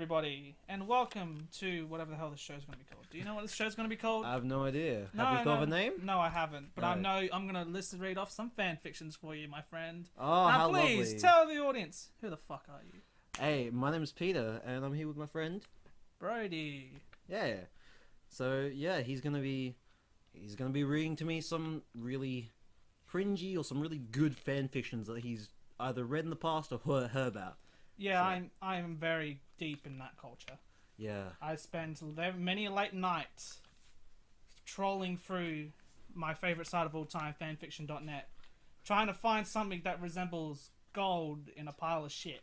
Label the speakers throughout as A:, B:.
A: everybody, and welcome to whatever the hell this show's going to be called. Do you know what this show's going to be called?
B: I have no idea.
A: No,
B: Have you thought of a name?
A: No, I haven't. But
B: No.
A: I know I'm going to read off some fan fictions for you, my friend.
B: Oh,
A: now,
B: how
A: please
B: lovely.
A: tell the audience, who the fuck are you?
B: Hey, my name's Peter, and I'm here with my friend.
A: Brodie.
B: Yeah. So yeah, he's gonna be reading to me some really cringy or some really good fan fictions that he's either read in the past or heard about.
A: Yeah,
B: So-
A: I'm very deep in that culture.
B: Yeah.
A: I spend many a late night trolling through my favorite site of all time, fanfiction.net, trying to find something that resembles gold in a pile of shit.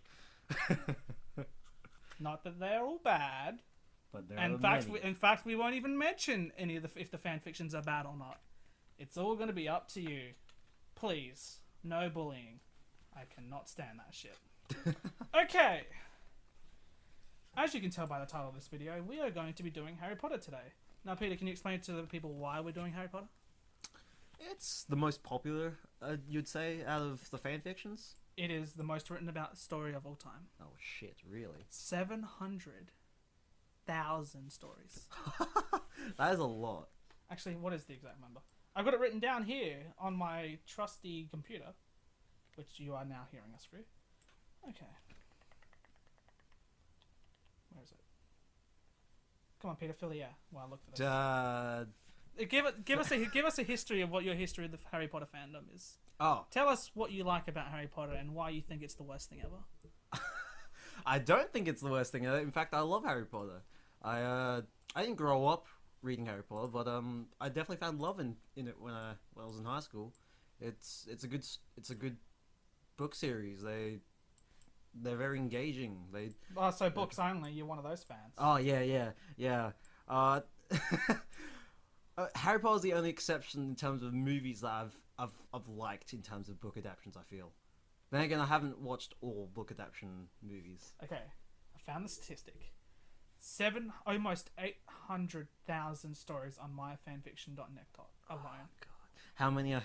A: Not that they're all bad.
B: But there
A: In
B: are
A: fact,
B: many.
A: we won't even mention any of if the fan fictions are bad or not. It's all going to be up to you. Please, no bullying. I cannot stand that shit. Okay. As you can tell by the title of this video, we are going to be doing Harry Potter today. Now, Peter, can you explain to the people why we're doing Harry Potter?
B: It's the most popular, you'd say, out of the fan fictions.
A: It is the most written about story of all time.
B: Oh shit! Really?
A: 700,000 stories.
B: That is a lot.
A: Actually, what is the exact number? I've got it written down here on my trusty computer, which you are now hearing us through. Okay. Where is it? Come on, Peter, fill the air while I look for this. Give us a history of what your history of the Harry Potter fandom is.
B: Oh,
A: Tell us what you like about Harry Potter and why you think it's the worst thing ever.
B: I don't think it's the worst thing. In fact, I love Harry Potter. I didn't grow up reading Harry Potter, but I definitely found love in it when I was in high school. It's a good book series. They're very engaging.
A: Oh, so books only. You're one of those fans.
B: Oh yeah. Harry Potter's the only exception in terms of movies that I've liked in terms of book adaptations. I feel. Then again, I haven't watched all book adaptation movies.
A: Okay, I found the statistic. Almost 800,000 stories on myfanfiction.net alone.
B: Oh, God, how many are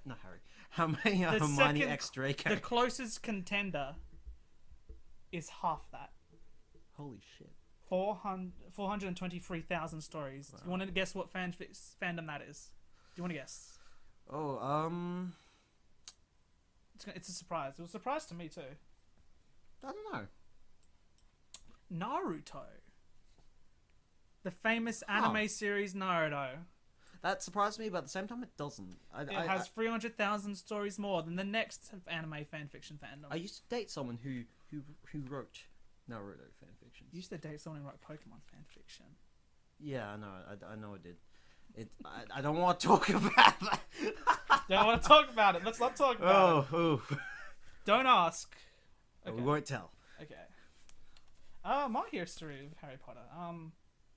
B: not Harry? How many are
A: The
B: Hermione
A: second-
B: X Draco?
A: The closest contender is half that.
B: Holy shit!
A: 423,000 stories.
B: Wow.
A: Do you want to guess what fandom that is? Do you want to guess?
B: Oh,
A: It's a surprise. It was a surprise to me too.
B: I don't know.
A: Naruto. The famous anime series Naruto.
B: That surprised me, but at the same time, it doesn't.
A: It has 300,000 stories more than the next anime fanfiction fandom.
B: I used to date someone who wrote Naruto fanfictions.
A: You used to date someone who wrote Pokemon fanfiction.
B: Yeah, I know. I know I did. I don't want to talk about that.
A: Don't want to talk about it. Let's not talk about it.
B: Oh.
A: Don't ask.
B: We won't tell.
A: Okay. My history of Harry Potter.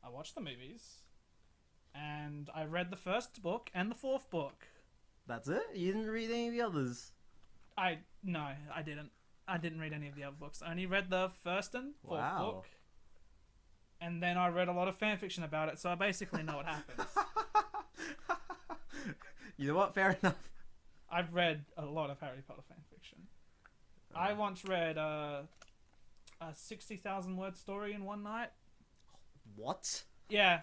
A: I watched the movies, and I read the first book and the fourth book.
B: That's it? You didn't read any of the others?
A: No, I didn't. I didn't read any of the other books. I only read the first and fourth book. And then I read a lot of fanfiction about it, so I basically know what happens.
B: You know what? Fair enough.
A: I've read a lot of Harry Potter fanfiction. I once read a 60,000 word story in one night.
B: What?
A: Yeah,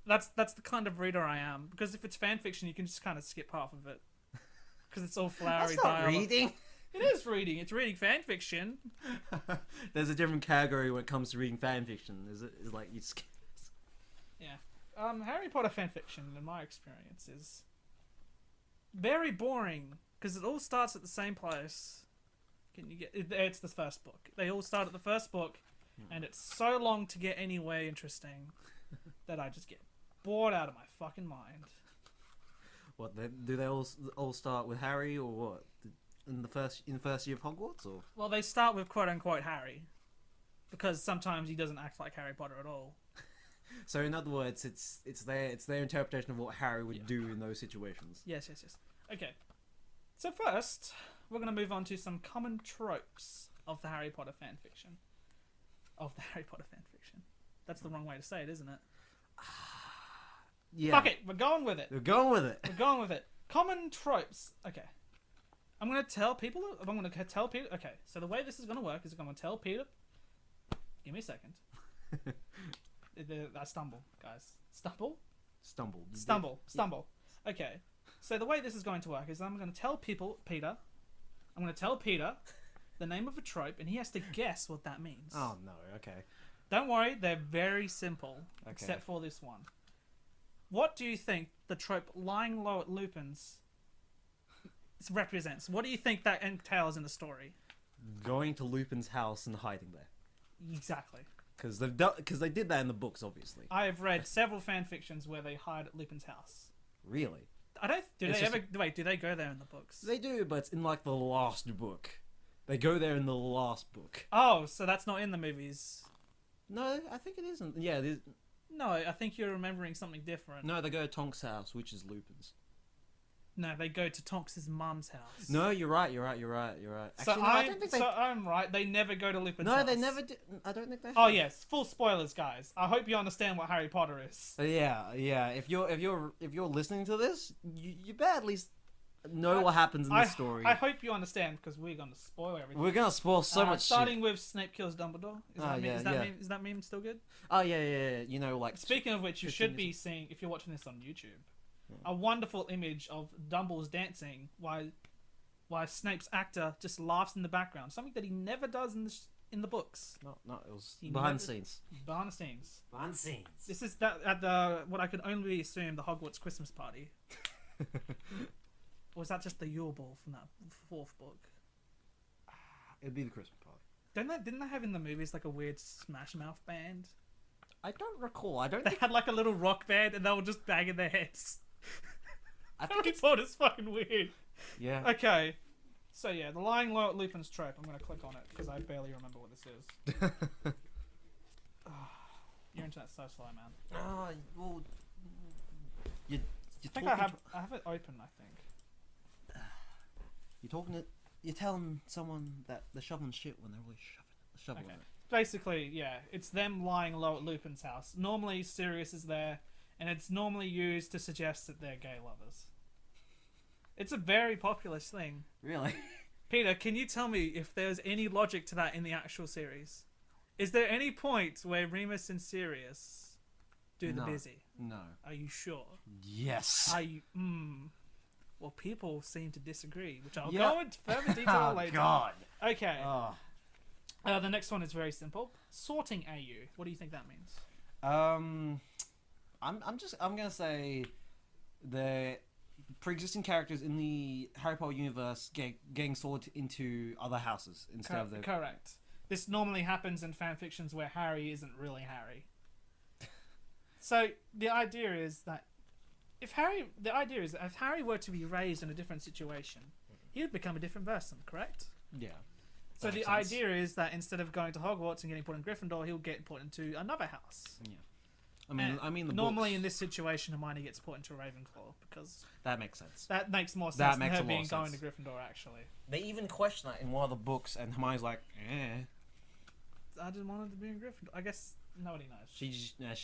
A: that's the kind of reader I am. Because if it's fanfiction, you can just kind of skip half of it. Because it's all flowery
B: That's not
A: dialogue.
B: reading.
A: It is reading. It's reading fanfiction.
B: There's a different category when it comes to reading fanfiction. Is like you skip.
A: Yeah. Harry Potter fanfiction, in my experience, is very boring because it all starts at the same place. Can you get? It's the first book. They all start at the first book, and it's so long to get anywhere interesting that I just get bored out of my fucking mind.
B: What? Do they all start with Harry or what? In the first year of Hogwarts, or?
A: Well, they start with quote unquote Harry, because sometimes he doesn't act like Harry Potter at all.
B: So in other words, it's their interpretation of what Harry would do in those situations.
A: Yes. Okay. So first, we're going to move on to some common tropes of the Harry Potter fanfiction. That's the wrong way to say it, isn't it?
B: Yeah.
A: Fuck it, we're going with it.
B: We're going with it.
A: Common tropes. Okay. I'm going to tell people. Okay, so the way this is going to work is I'm going to tell Peter Give me a second. I stumble, guys. Stumble? Stumble. Okay. So the way this is going to work is I'm going to tell Peter the name of a trope, and he has to guess what that means.
B: Oh no, okay.
A: Don't worry, they're very simple,
B: Okay.
A: except for this one. What do you think the trope lying low at Lupin's represents? What do you think that entails in the story?
B: Going to Lupin's house and hiding there.
A: Exactly.
B: Because they did that in the books, obviously.
A: I have read several fan fictions where they hide at Lupin's house.
B: Really?
A: Do they go there in the books?
B: They do, but it's in like the last book. They go there in the last book.
A: Oh, so that's not in the movies.
B: No, I think it isn't. Yeah, it is.
A: No, I think you're remembering something different.
B: No, they go to Tonk's house, which is Lupin's.
A: No, they go to Tonks' mum's house.
B: No, you're right. Actually,
A: So,
B: no, I don't think they.
A: I'm right. They never go to Lupin's
B: No,
A: house.
B: they never did. I don't think they.
A: Oh yes, full spoilers, guys. I hope you understand what Harry Potter is.
B: Yeah. If you're listening to this, you better at least know what happens in the story.
A: I hope you understand because we're gonna spoil everything.
B: We're gonna spoil so much.
A: Starting
B: shit.
A: with Snape kills Dumbledore. Is that meme still good?
B: Oh yeah. You know, like.
A: Speaking of which, you should be seeing if you're watching this on YouTube. A wonderful image of Dumbledore's dancing while Snape's actor just laughs in the background. Something that he never does in the books.
B: No, it was behind the scenes.
A: Behind the scenes.
B: Behind the scenes.
A: This is that at the what I can only assume the Hogwarts Christmas party. Or was that just the Yule Ball from that fourth book?
B: It'd be the Christmas party.
A: Didn't they have in the movies like a weird Smash Mouth band?
B: I don't recall.
A: They had like a little rock band and they were just banging their heads.
B: I think
A: Harry Potter's fucking weird.
B: Yeah.
A: Okay. So yeah, the lying low at Lupin's trope. I'm gonna click on it because I barely remember what this is. Your internet's so slow, man.
B: Oh, well, you
A: I think I have it open. I think.
B: You're telling someone that they're shoveling shit when they're really shoveling
A: Okay.
B: it.
A: Basically, yeah, it's them lying low at Lupin's house. Normally, Sirius is there, and it's normally used to suggest that they're gay lovers. It's a very popular thing.
B: Really?
A: Peter, can you tell me if there's any logic to that in the actual series? Is there any point where Remus and Sirius do the busy?
B: No.
A: Are you sure?
B: Yes.
A: Are you? Well, people seem to disagree, which I'll go into further detail
B: Oh,
A: later.
B: God.
A: Okay.
B: Oh.
A: The next one is very simple. Sorting AU. What do you think that means?
B: I'm gonna say the pre-existing characters in the Harry Potter universe getting sorted into other houses instead of the.
A: Correct. This normally happens in fan fictions where Harry isn't really Harry. So the idea is that if Harry were to be raised in a different situation, he would become a different person. Correct?
B: Yeah.
A: So the idea is that instead of going to Hogwarts and getting put in Gryffindor, he'll get put into another house.
B: Yeah. I mean, the
A: normally
B: books,
A: in this situation, Hermione gets put into Ravenclaw because
B: that makes sense.
A: that makes more sense than her being
B: going
A: to Gryffindor. Actually,
B: they even question that in one of the books, and Hermione's like,
A: I just wanted to be in Gryffindor. I guess nobody knows.
B: She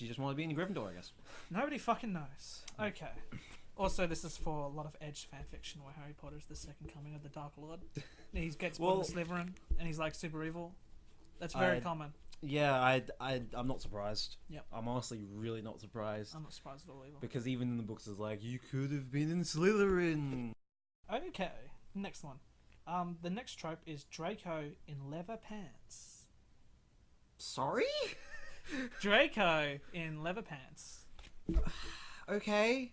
B: just wanted to be in Gryffindor, I guess.
A: Nobody fucking knows. Okay. Also, this is for a lot of Edge fanfiction where Harry Potter is the second coming of the Dark Lord. He gets put in the Slytherin, and he's like super evil. That's very common.
B: Yeah, I'm not surprised.
A: Yep.
B: I'm honestly really not surprised.
A: I'm not surprised at all either.
B: Because even in the books, it's like, you could have been in Slytherin.
A: Okay, next one. The next trope is Draco in leather pants.
B: Sorry?
A: Draco in leather pants.
B: Okay.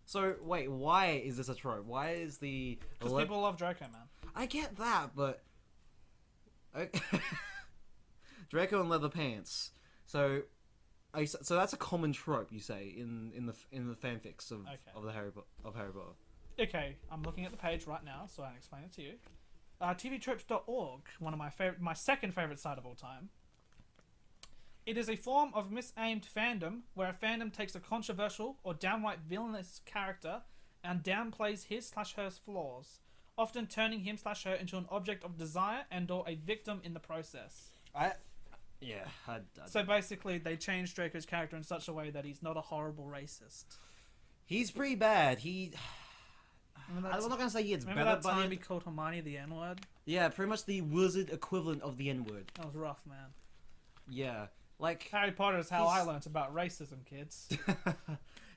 B: So, wait, why is this a trope? Why is the...
A: Because people love Draco, man.
B: I get that, but... Okay. Draco in leather pants. So that's a common trope, you say, in the fanfics of Harry Potter.
A: Okay, I'm looking at the page right now, so I can explain it to you. TVtropes.org, one of my second favorite site of all time. It is a form of misaimed fandom where a fandom takes a controversial or downright villainous character and downplays his/her flaws, often turning him/her into an object of desire and/or a victim in the process. So basically, they changed Draco's character in such a way that he's not a horrible racist.
B: He's pretty bad. I'm not gonna say he gets better,
A: that
B: but
A: time he called Hermione the N-word?
B: Yeah, pretty much the wizard equivalent of the N-word.
A: That was rough, man.
B: Yeah, like
A: Harry Potter is how I
B: He's-
A: learnt about racism, kids.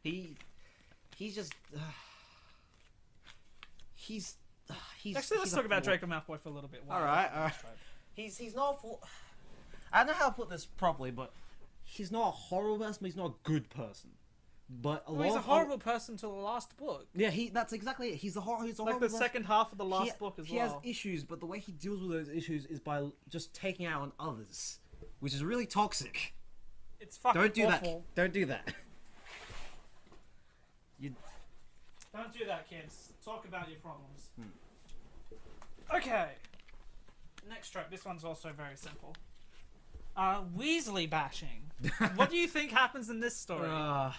B: he's just he's
A: Actually, let's
B: he's a
A: talk about
B: fool.
A: Draco Malfoy for a little bit.
B: All right. He's not a fool. I don't know how to put this properly, but he's not a horrible person, but he's not a good person. But
A: Well, he's a horrible person till the last book.
B: Yeah, that's exactly it. He's a horrible. He's a
A: Like
B: horrible
A: the
B: person.
A: second half of the last book as
B: He
A: well.
B: has issues, but the way he deals with those issues is by just taking out on others, which is really toxic.
A: It's fucking
B: Don't do
A: awful.
B: that. Don't do that.
A: Don't do that, kids. Talk about your problems. Okay. Next trope. This one's also very simple. Weasley bashing. What do you think happens in this story?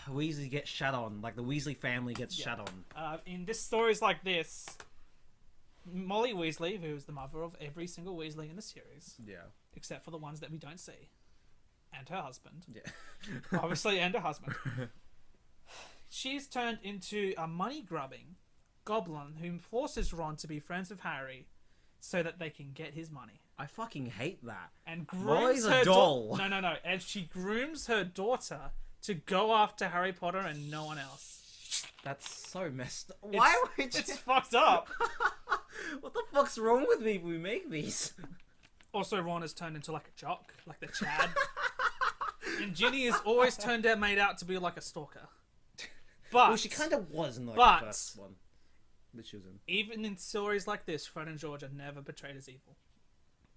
B: Weasley gets shat on. Like the Weasley family gets shat on.
A: In this stories like this, Molly Weasley, who is the mother of every single Weasley in the series,
B: Yeah.
A: except for the ones that we don't see, and her husband,
B: Yeah.
A: obviously, and her husband, she's turned into a money-grubbing goblin who forces Ron to be friends with Harry so that they can get his money.
B: I fucking hate that.
A: And grooms
B: Molly's a
A: her
B: doll.
A: No. And she grooms her daughter to go after Harry Potter and no one else.
B: That's so messed up. Why would you...
A: It's fucked up.
B: What the fuck's wrong with me when we make these?
A: Also, Ron has turned into like a jock, like the Chad. And Ginny is always made out to be like a stalker. But
B: Well, she kind of was in like
A: but-
B: the first one that she was in.
A: even in stories like this, Fred and George are never portrayed as evil.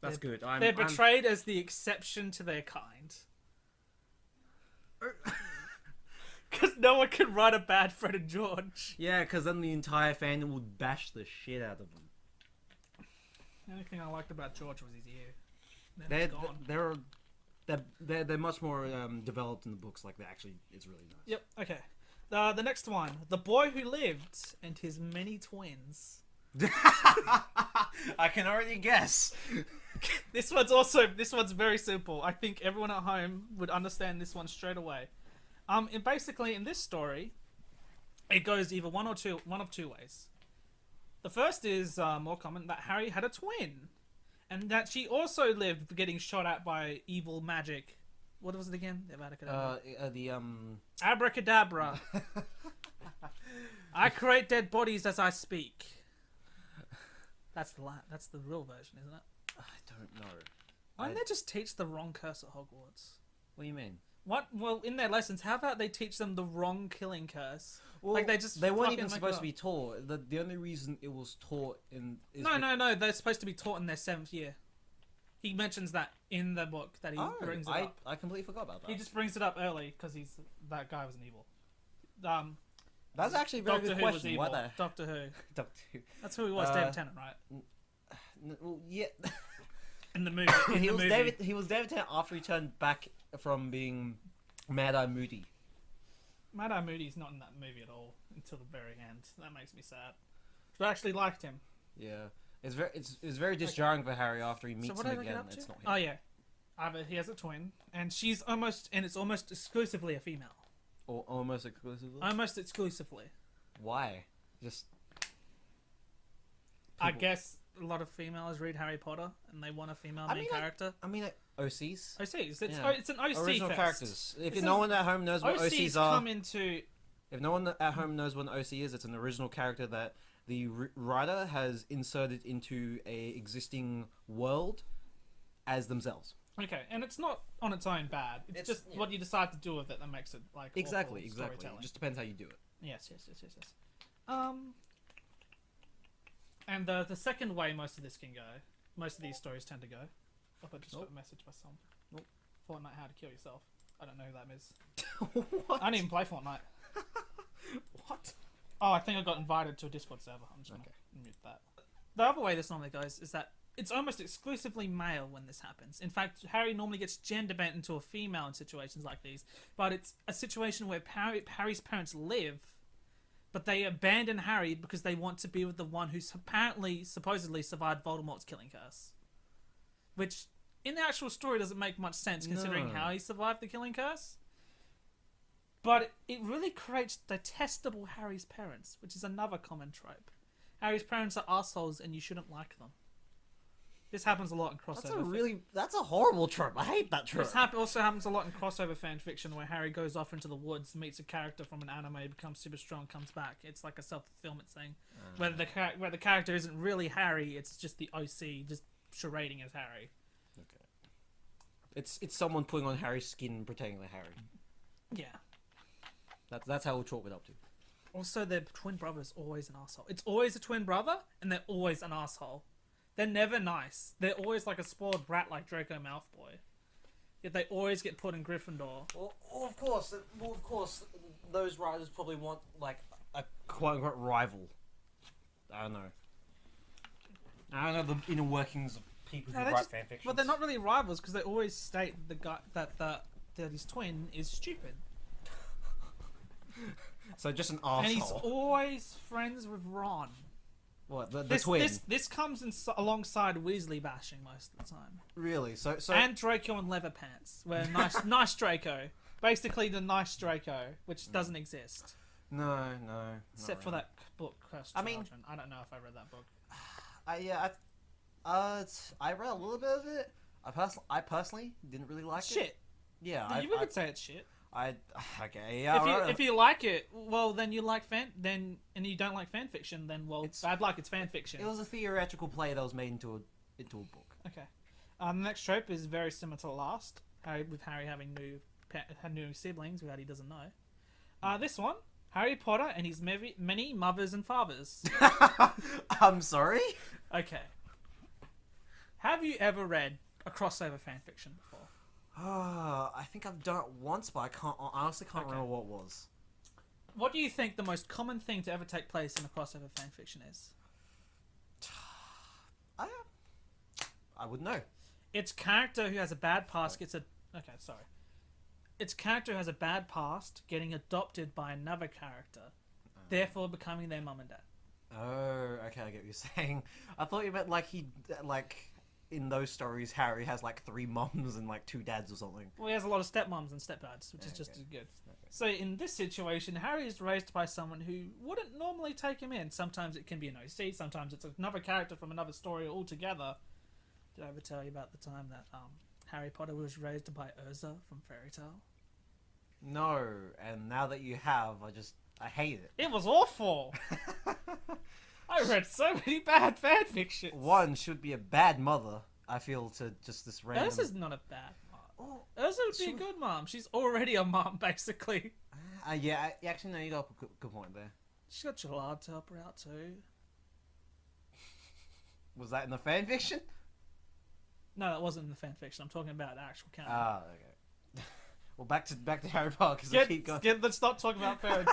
B: That's good.
A: They're portrayed as the exception to their kind. Because no one can write a bad Fred and George.
B: Yeah, because then the entire fandom would bash the shit out of them.
A: The only thing I liked about George was his ear. Then it's gone.
B: They're much more developed in the books. Like it's really nice.
A: Yep, okay. The next one. The Boy Who Lived and His Many Twins.
B: I can already guess.
A: This one's very simple. I think everyone at home would understand this one straight away. And basically in this story, it goes either one of two ways. The first is more common, that Harry had a twin, and that she also lived getting shot at by evil magic. What was it again? Abracadabra. I create dead bodies as I speak. That's the real version, isn't it?
B: I don't know.
A: Why don't they just teach the wrong curse at Hogwarts?
B: What do you mean?
A: What? Well, in their lessons, how about they teach them the wrong killing curse?
B: Well,
A: Like they
B: weren't
A: fucking
B: even
A: make
B: supposed
A: it
B: to be taught. The only reason it was taught is
A: No. They're supposed to be taught in their 7th year. He mentions that in the book that he brings it up.
B: I completely forgot about that.
A: He just brings it up early because that guy was an evil.
B: That's actually a very
A: Doctor
B: good
A: Who was
B: question.
A: evil.
B: Why the
A: Doctor Who.
B: Doctor Who?
A: That's who he was, David Tennant, right?
B: Well, yeah.
A: In the movie.
B: He was David Tennant after he turned back from being Mad-Eye Moody.
A: Mad-Eye Moody's not in that movie at all until the very end. That makes me sad. I actually liked him.
B: Yeah, it's very disjarring for Harry after he meets
A: So what
B: him
A: did I get
B: again.
A: up to?
B: It's not him.
A: Oh yeah, either he has a twin, and it's almost exclusively a female.
B: Or almost exclusively.
A: Almost exclusively.
B: Why? Just.
A: I
B: People-
A: guess a lot of females read Harry Potter and they want a female main character.
B: OCs.
A: OCs.
B: Yeah.
A: It's an OC
B: Original
A: fest.
B: characters. If
A: This
B: no
A: is-
B: one at home knows what
A: OCs
B: OCs are,
A: come into.
B: if no one at home knows what an OC is, it's an original character that the writer has inserted into a existing world as themselves.
A: Okay, and it's not on its own bad. It's just what you decide to do with it that makes it like
B: Exactly.
A: awful
B: It
A: storytelling.
B: just depends how you do it.
A: Yes. And the second way most of this can go, most of these stories tend to go. Oh, I just got a message by someone. Fortnite, how to kill yourself. I don't know who that is.
B: What?
A: I don't even play Fortnite.
B: What?
A: Oh, I think I got invited to a Discord server. I'm just gonna mute that. The other way this normally goes is that it's almost exclusively male when this happens. In fact, Harry normally gets gender bent into a female in situations like these, but it's a situation where Harry's parents live, but they abandon Harry because they want to be with the one who's supposedly survived Voldemort's killing curse. Which, in the actual story, doesn't make much sense considering how he survived the killing curse. But it really creates detestable Harry's parents, which is another common trope. Harry's parents are assholes and you shouldn't like them. This happens a lot in crossover.
B: That's a horrible trope. I hate that trope.
A: This also happens a lot in crossover fan fiction where Harry goes off into the woods, meets a character from an anime, becomes super strong, comes back. It's like a self-fulfillment thing. Where the character isn't really Harry, it's just the OC just charading as Harry.
B: Okay. It's someone putting on Harry's skin and pretending they're Harry.
A: Yeah.
B: That's how we'll chalk it up to.
A: Also, their twin brother is always an asshole. It's always a twin brother, and they're always an asshole. They're never nice. They're always like a spoiled brat like Draco Malfoy. Yet they always get put in Gryffindor.
B: Well, of course, those writers probably want like a quote-unquote rival. I don't know the inner workings of people who write fanfiction.
A: But they're not really rivals because they always state that his twin is stupid.
B: So just an arsehole.
A: And he's always friends with Ron.
B: What, the twin?
A: This comes alongside Weasley bashing most of the time.
B: Really? So
A: and Draco in leather pants. Where nice Draco. Basically the nice Draco, which doesn't exist.
B: No.
A: Except for that book, Cursed Children. I don't know if I read that book.
B: I read a little bit of it. I personally didn't really like it.
A: Shit.
B: Yeah.
A: You could say it's shit.
B: Okay, yeah.
A: If you like it, well, then you like and you don't like fan fiction, then bad luck. It's fan fiction.
B: It was a theoretical play that was made into a book.
A: Okay. The next trope is very similar to the last. With Harry having new siblings who he doesn't know. This one, Harry Potter and his many mothers and fathers.
B: I'm sorry.
A: Okay. Have you ever read a crossover fan fiction before?
B: I think I've done it once, but I honestly can't remember what it was.
A: What do you think the most common thing to ever take place in a crossover fanfiction is?
B: I wouldn't know.
A: Its character who has a bad past Its character who has a bad past getting adopted by another character, therefore becoming their mum and dad.
B: Oh, okay, I get what you're saying. I thought you meant in those stories, Harry has like 3 mums and like 2 dads or something.
A: Well, he has a lot of stepmoms and stepdads, which is just as good. Okay. So in this situation, Harry is raised by someone who wouldn't normally take him in. Sometimes it can be an OC, sometimes it's another character from another story altogether. Did I ever tell you about the time that Harry Potter was raised by Urza from Fairy Tale?
B: No, and now that you have, I hate it.
A: It was awful! I read so many bad fanfictions.
B: One should be a bad mother, I feel, to just this random...
A: Urza's not a bad mom. Oh, Urza would be a good mom. She's already a mom, basically.
B: Actually, no, you got a good point there.
A: She's got Gerard to help her out, too.
B: Was that in the fanfiction?
A: No, that wasn't in the fanfiction. I'm talking about the actual canon.
B: Ah, okay. Well, back to Harry Potter, because I keep going...
A: let's stop talking about fairy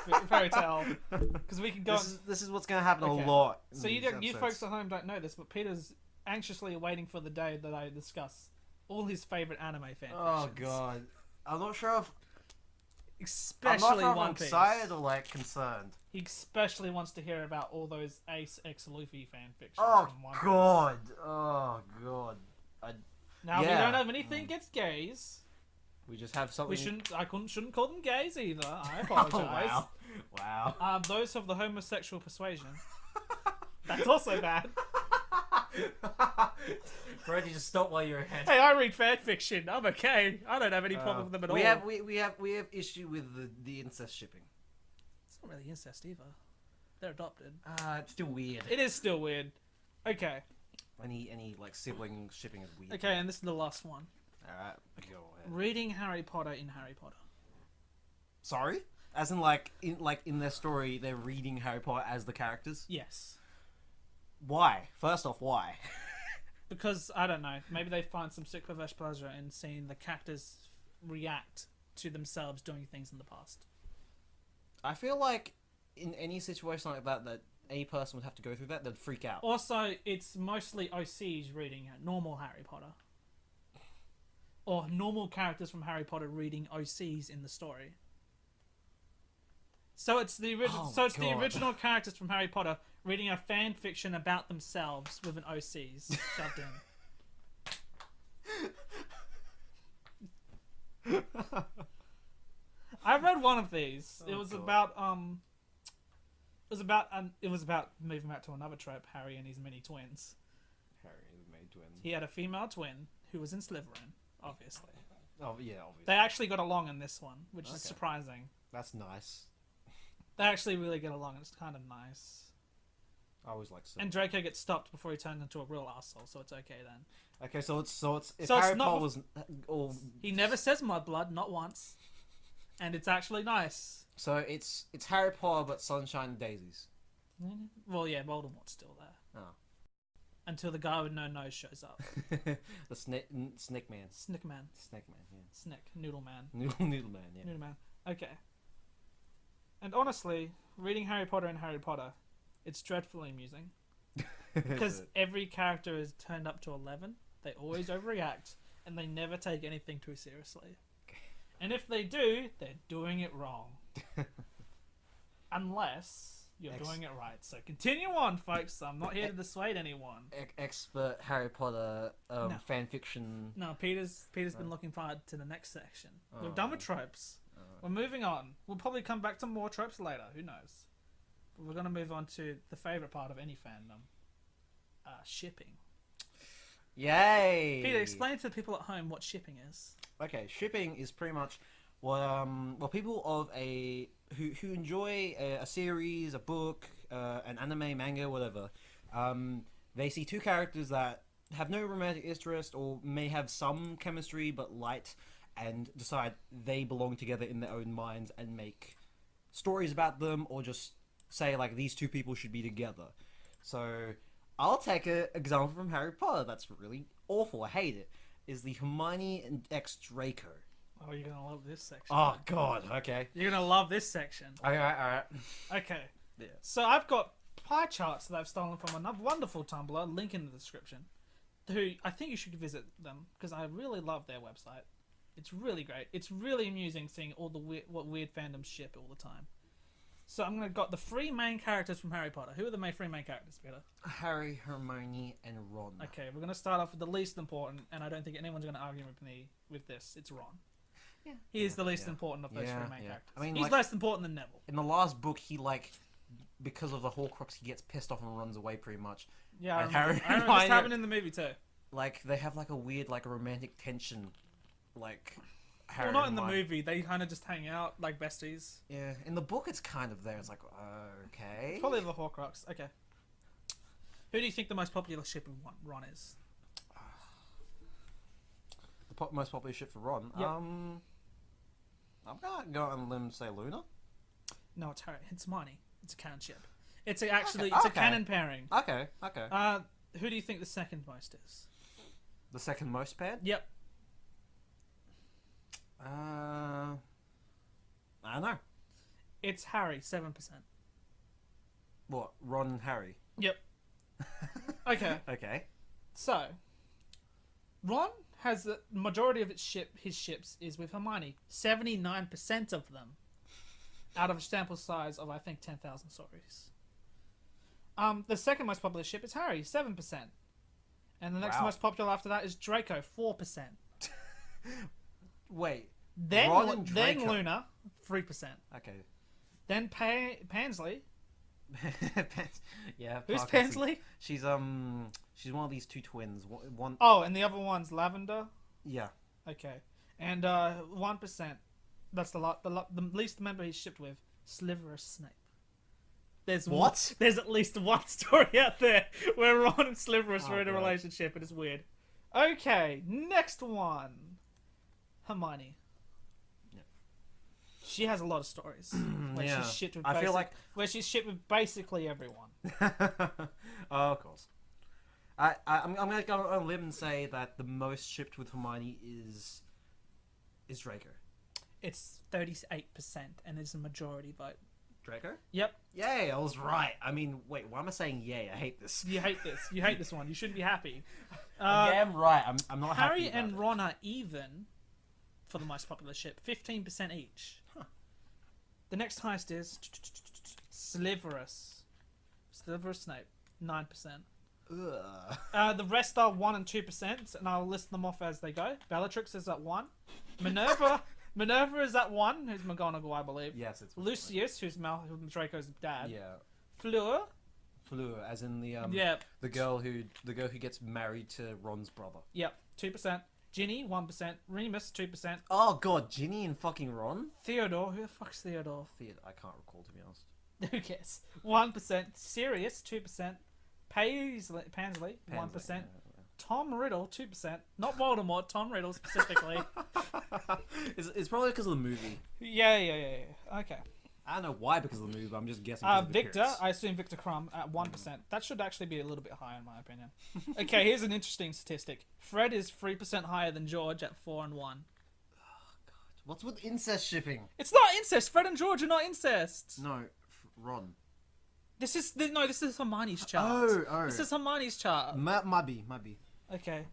A: tale, because we can go...
B: This is what's going to happen a lot.
A: So you folks at home don't know this, but Peter's anxiously waiting for the day that I discuss all his favourite anime fanfictions.
B: Oh, God. I'm not sure if...
A: Especially
B: I'm
A: One
B: not
A: Piece.
B: excited or, concerned.
A: He especially wants to hear about all those Ace X Luffy fanfictions
B: from
A: One Piece.
B: Oh, God.
A: Now, we don't have anything against gays.
B: We just have something...
A: shouldn't call them gays either. I apologise.
B: Oh, wow.
A: Those of the homosexual persuasion. That's also bad.
B: Brodie, just stop while you're ahead.
A: Hey, I read fan-fiction. I'm okay. I don't have any problem with them at all.
B: We have issue with the incest shipping.
A: It's not really incest either. They're adopted.
B: It's still weird.
A: It is still weird. Okay.
B: Any sibling shipping is weird.
A: Okay, and this is the last one.
B: Alright, go ahead.
A: Reading Harry Potter in Harry Potter.
B: Sorry? As in in their story, they're reading Harry Potter as the characters?
A: Yes.
B: Why? First off, why?
A: Because, I don't know, maybe they find some sick perverse pleasure in seeing the characters react to themselves doing things in the past.
B: I feel like in any situation like that any person would have to go through that, they'd freak out.
A: Also, it's mostly OCs reading normal Harry Potter. Or normal characters from Harry Potter reading OCs in the story. So it's the original. The original characters from Harry Potter reading a fan fiction about themselves with an OCs shoved in. I read one of these. It was about moving back to another trope: Harry and his many twins.
B: Harry and his many twins.
A: he had a female twin who was in Slytherin, obviously.
B: Oh yeah, obviously.
A: They actually got along in this one, which is surprising.
B: That's nice.
A: They actually really get along, and it's kind of nice.
B: I always like.
A: And Draco gets stopped before he turns into a real asshole, so it's okay then.
B: Okay, so it's if
A: So it's
B: Harry
A: not
B: Potter was all.
A: He never says mudblood, not once, and it's actually nice.
B: So it's Harry Potter but Sunshine and Daisies.
A: Well, yeah, Voldemort's still there.
B: Oh.
A: Until the guy with no nose shows up.
B: The Snake Man.
A: Snick Man.
B: Snake Man, yeah.
A: Snick. Noodle Man.
B: Noodle Man, yeah.
A: Noodle Man. Okay. And honestly, reading Harry Potter and Harry Potter, it's dreadfully amusing. Because every character is turned up to 11. They always overreact, and they never take anything too seriously. And if they do, they're doing it wrong. Unless you're doing it right. So continue on, folks. I'm not here to dissuade anyone.
B: Expert Harry Potter fan fiction.
A: No, Peter's been looking forward to the next section. We're done with tropes. We're moving on. We'll probably come back to more tropes later. Who knows? But we're going to move on to the favourite part of any fandom. Shipping.
B: Yay!
A: Peter, explain to the people at home what shipping is.
B: Okay, shipping is pretty much what people of who enjoy a series, a book, an anime, manga, whatever. They see two characters that have no romantic interest or may have some chemistry but light, and decide they belong together in their own minds and make stories about them, or just say like these two people should be together. So I'll take an example from Harry Potter that's really awful. I hate it. Is the Hermione and ex Draco.
A: Oh, you're gonna love this section.
B: Oh God. Okay.
A: You're gonna love this section.
B: All right.
A: Okay.
B: Yeah.
A: So I've got pie charts that I've stolen from another wonderful Tumblr. Link in the description. Who I think you should visit them because I really love their website. It's really great. It's really amusing seeing all the weird fandoms ship all the time. So I'm gonna got the three main characters from Harry Potter. Who are the three main characters, Peter?
B: Harry, Hermione, and Ron.
A: Okay, we're gonna start off with the least important, and I don't think anyone's gonna argue with me with this. It's Ron.
B: Yeah.
A: He is the least important of those three main characters.
B: I mean,
A: he's less important than Neville.
B: In the last book, he because of the Horcrux, he gets pissed off and runs away pretty much.
A: Yeah,
B: and
A: I remember this happened in the movie too.
B: They have a weird romantic tension, Harry.
A: Well, not in the movie. They kind of just hang out like besties.
B: Yeah, in the book it's kind of there. It's okay.
A: Probably the Horcrux. Okay. Who do you think the most popular ship of Ron is?
B: The most popular ship for Ron?
A: Yep.
B: I'm gonna go on a limb and say Luna.
A: No, it's Harry. It's Hermione. It's a canon ship. It's a canon pairing.
B: Okay.
A: Who do you think the second most is?
B: The second most paired?
A: Yep.
B: I don't know.
A: It's Harry, 7%.
B: What? Ron and Harry?
A: Yep. Okay.
B: Okay.
A: So, Ron has the majority of his ships is with Hermione. 79% of them. Out of a sample size of, I think, 10,000 stories. The second most popular ship is Harry, 7%. And the next most popular after that is Draco, 4%.
B: Wait.
A: Then
B: Ron and Draco.
A: Then Luna, 3%.
B: Okay.
A: Then Pansley.
B: Yeah.
A: Who's
B: Parkinson.
A: Pansley?
B: She's one of these two twins. One.
A: Oh, and the other one's Lavender.
B: Yeah.
A: Okay. And 1%. That's the least member he's shipped with. Sliverous Snape. There's
B: what?
A: There's at least one story out there where Ron and Sliverous are in a relationship, and it's weird. Okay, next one. Hermione.
B: Yeah.
A: She has a lot of stories where she's shipped with. Where she's shipped with basically everyone.
B: Of course. I'm gonna go on a limb and say that the most shipped with Hermione is Draco.
A: It's 38%, and it's a majority vote.
B: Draco?
A: Yep.
B: Yay, I was right. I mean, wait, why am I saying yay? I hate this.
A: You hate this. You hate this one. You shouldn't be happy.
B: I'm right. I'm not
A: Harry
B: happy about
A: and Ron are even for the most popular ship, 15% each.
B: Huh.
A: The next highest is Sliverous. Sliverous Snape, 9%.
B: Ugh.
A: The rest are 1 and 2%, and I'll list them off as they go. Bellatrix is at 1. Minerva is at 1, who's McGonagall, I believe.
B: Yes, it's
A: Lucius, who's Draco's dad.
B: Yeah.
A: Fleur,
B: Fleur, as in the
A: Yep.
B: the girl who gets married to Ron's brother.
A: Yep. 2%. Ginny, 1%. Remus, 2%.
B: Oh god, Ginny and fucking Ron?
A: Theodore, who the fuck's Theodore?
B: I can't recall, to be honest.
A: Who cares? 1%. Sirius, 2%. Pansley, 1%. Tom Riddle, 2%. Not Voldemort, Tom Riddle specifically.
B: It's probably because of the movie.
A: Yeah. Okay.
B: I don't know why because of the movie, but I'm just guessing. 'Cause of the
A: Victor,
B: appearance.
A: I assume Victor Crumb at 1%. That should actually be a little bit higher in my opinion. Okay, here's an interesting statistic. Fred is 3% higher than George at 4 and 1.
B: What's with incest shipping?
A: It's not incest. Fred and George are not incest.
B: No, Ron.
A: This is Hermione's chart.
B: Oh.
A: This is Hermione's chart.
B: Might be.
A: Okay.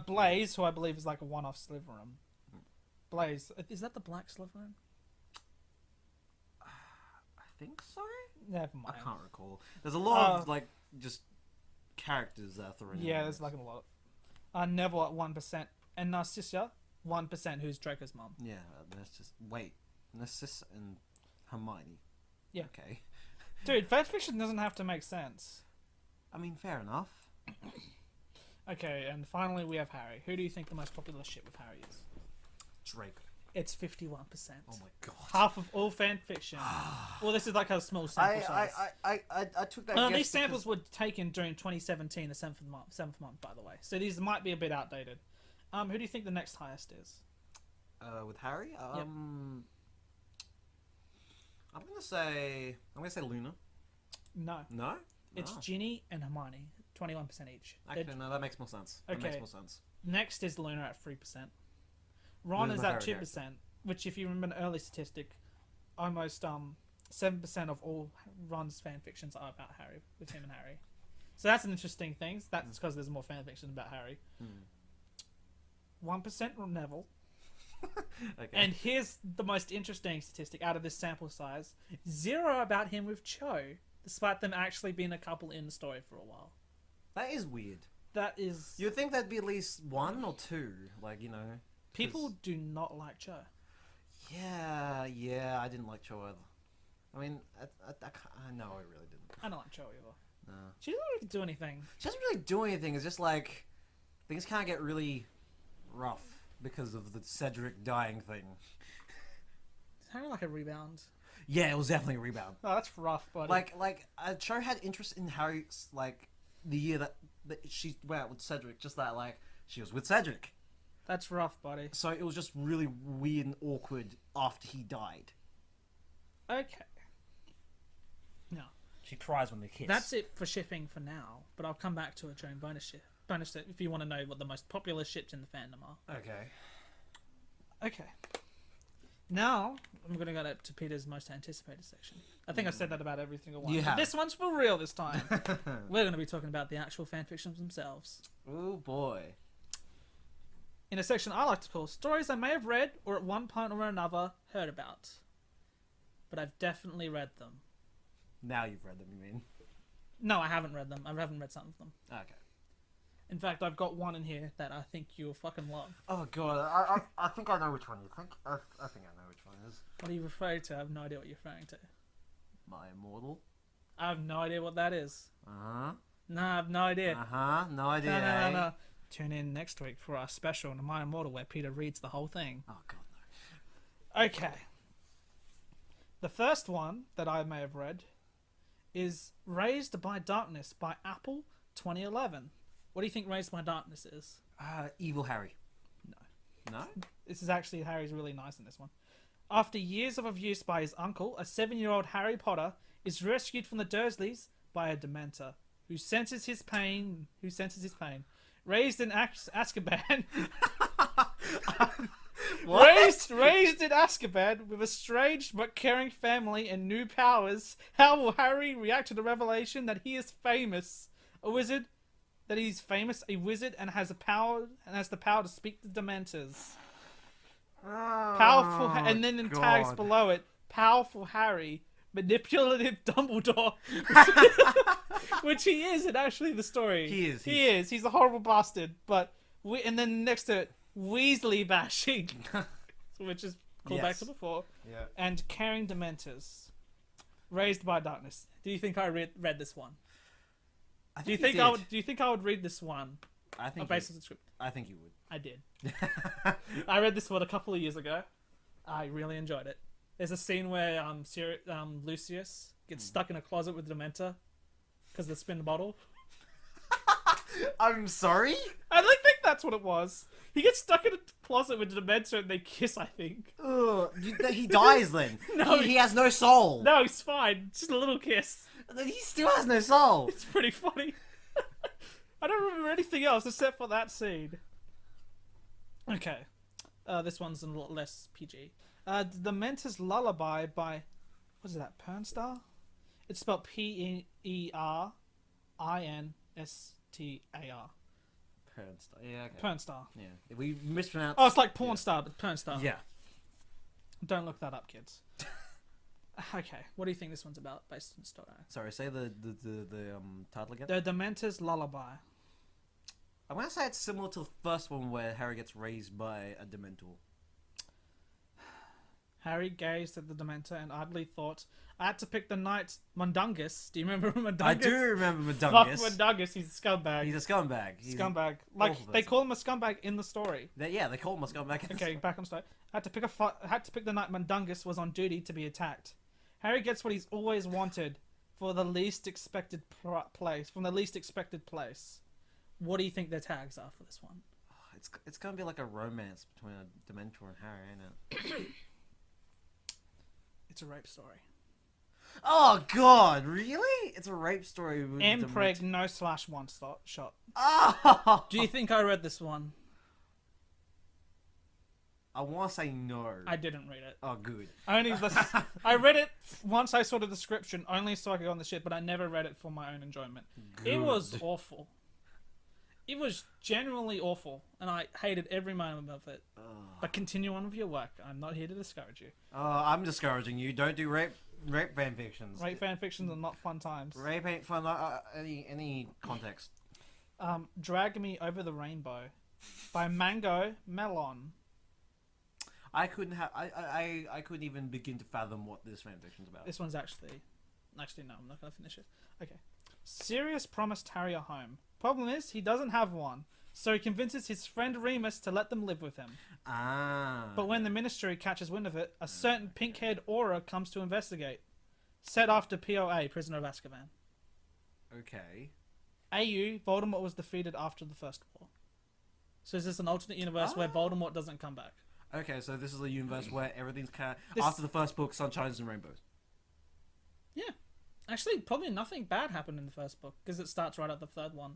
A: Blaze, who I believe is like a one-off Slytherin. Blaze, is that the Black Slytherin?
B: I think so.
A: Never mind.
B: I can't recall. There's a lot of like just characters that are thrown in.
A: Yeah, there's like a lot. Neville at 1%, and Narcissa 1%, who's Draco's mom.
B: Yeah, that's just Narcissa and Hermione.
A: Yeah.
B: Okay.
A: Dude, fanfiction doesn't have to make sense.
B: I mean, fair enough.
A: Okay, and finally we have Harry. Who do you think the most popular ship with Harry is?
B: Draco.
A: It's 51%.
B: Oh my god.
A: Half of all fanfiction. Well, this is like a small sample size.
B: I took that. Guess
A: These samples were taken during 2017, the seventh month, by the way. So these might be a bit outdated. Who do you think the next highest is?
B: With Harry,
A: Yep.
B: I'm gonna say Luna.
A: No.
B: No.
A: It's Ginny and Hermione, 21% each.
B: Actually, no, that makes more sense. That
A: Okay.
B: makes more sense.
A: Next is Luna at 3%. Ron
B: Where's
A: is
B: my
A: at
B: Harry
A: 2%, which, if you remember an early statistic, almost 7% of all Ron's fanfictions are about Harry, with him and Harry. So that's an interesting thing. That's because there's more fanfiction about Harry. 1% Neville.
B: Okay.
A: And here's the most interesting statistic out of this sample size. 0 about him with Cho, despite them actually being a couple in the story for a while.
B: That is weird.
A: That is...
B: You'd think that'd be at least 1 or 2, like, you know.
A: People do not like Cho.
B: Yeah, I didn't like Cho either. I mean, I know I really didn't.
A: I don't like Cho either.
B: No.
A: She doesn't really do anything.
B: She doesn't really do anything. It's just like things can't get really rough because of the Cedric dying thing.
A: It's kind of like a rebound.
B: Yeah, it was definitely a rebound.
A: Oh, that's rough, buddy.
B: Like Cho had interest in Harry's like the year that she went out with Cedric, just that like she was with Cedric.
A: That's rough, buddy.
B: So it was just really weird and awkward after he died.
A: Okay. No.
B: She cries when they kiss.
A: That's it for shipping for now, but I'll come back to it during bonus ship if you want to know what the most popular ships in the fandom are.
B: Okay.
A: Okay. Now, I'm going to go to Peter's most anticipated section. I think I said that about every single one.
B: You
A: But
B: have.
A: this one's for real this time. We're going to be talking about the actual fanfictions themselves.
B: Oh boy.
A: In a section I like to call Stories I May Have Read or at one point or another heard about. But I've definitely read them.
B: Now you've read them, you mean?
A: No, I haven't read them. I haven't read some of them.
B: Okay.
A: In fact, I've got one in here that I think you'll fucking love.
B: Oh god, I think I know which one you think. I think I know which one it is.
A: What are you referring to? I have no idea what you're referring to.
B: My Immortal.
A: I have no idea what that is.
B: Uh-huh.
A: No, I have no idea.
B: Uh-huh. No idea.
A: No. Tune in next week for our special on My Immortal where Peter reads the whole thing.
B: Oh god, no.
A: Okay. The first one that I may have read is Raised by Darkness by Apple 2011. What do you think Raised by Darkness is?
B: Evil Harry.
A: No.
B: No?
A: This is actually, Harry's really nice in this one. After years of abuse by his uncle, a 7-year-old Harry Potter is rescued from the Dursleys by a Dementor who senses his pain. Raised in Azkaban. raised in Azkaban with a strange but caring family and new powers. How will Harry react to the revelation that he is famous? A wizard and has the power to speak to Dementors. Powerful, and then in tags below it, powerful Harry, manipulative Dumbledore, which he is in actually the story.
B: He is.
A: He's a horrible bastard. But and then next to it, Weasley bashing, which is called back to before.
B: Yeah.
A: And caring Dementors, Raised by Darkness. Do you think I read this one? Do you think I would read this one?
B: I think
A: based on the script.
B: I think you would.
A: I did. I read this one a couple of years ago. I really enjoyed it. There's a scene where Lucius gets stuck in a closet with Dementor because they spin the bottle.
B: I'm sorry?
A: I think that's what it was. He gets stuck in a closet with Dementor and they kiss, I think.
B: Ugh, he dies then.
A: No,
B: he has no soul.
A: No, he's fine. Just a little kiss.
B: He still has no soul.
A: It's pretty funny. I don't remember anything else except for that scene. Okay. This one's a lot less PG. The Dementor's Lullaby by... What is that? Perinstar? It's spelled Perinstar.
B: Perinstar. Yeah, okay.
A: Perinstar.
B: Yeah. We mispronounced...
A: Oh, it's like porn star, but Perinstar.
B: Yeah.
A: Don't look that up, kids. Okay, what do you think this one's about, based on the story?
B: Sorry, say the title again?
A: The Dementor's Lullaby.
B: I'm gonna say it's similar to the first one where Harry gets raised by a Dementor.
A: Harry gazed at the Dementor and idly thought, I had to pick the knight Mundungus. Do you remember Mundungus?
B: I do remember
A: Fuck
B: Mundungus.
A: Mundungus, he's a scumbag.
B: He's a scumbag.
A: Scumbag. Like, they call him a scumbag in the story.
B: They call him a scumbag.
A: Okay, back on story. Had to pick the night Mundungus was on duty to be attacked. Harry gets what he's always wanted for the least expected place. From the least expected place. What do you think their tags are for this one?
B: It's gonna be like a romance between a Dementor and Harry, ain't it?
A: It's a rape story.
B: Oh God, really? It's a rape story. With
A: Impreg no / one shot.
B: Oh!
A: Do you think I read this one?
B: I want to say no.
A: I didn't read it.
B: Oh, good.
A: I read it once I saw the description, only so I could go on the shit, but I never read it for my own enjoyment.
B: Good.
A: It was awful. It was genuinely awful, and I hated every moment of it.
B: Oh.
A: But continue on with your work. I'm not here to discourage you.
B: I'm discouraging you. Don't do rape fanfictions.
A: Rape fanfictions are not fun times.
B: Rape ain't fun. Any context.
A: Drag Me Over the Rainbow by mango-melone.
B: I couldn't even begin to fathom what this fanfiction's about.
A: This one's actually no, I'm not gonna finish it. Okay. Sirius promised Harry a home. Problem is, he doesn't have one, so he convinces his friend Remus to let them live with him.
B: Ah.
A: But when the Ministry catches wind of it, a certain pink-haired aura comes to investigate. Set after POA, Prisoner of Azkaban.
B: Okay.
A: AU, Voldemort was defeated after the First War. So is this an alternate universe where Voldemort doesn't come back?
B: Okay, so this is a universe where everything's after the first book, Sunshines and Rainbows.
A: Yeah. Actually, probably nothing bad happened in the first book, because it starts right at the third one.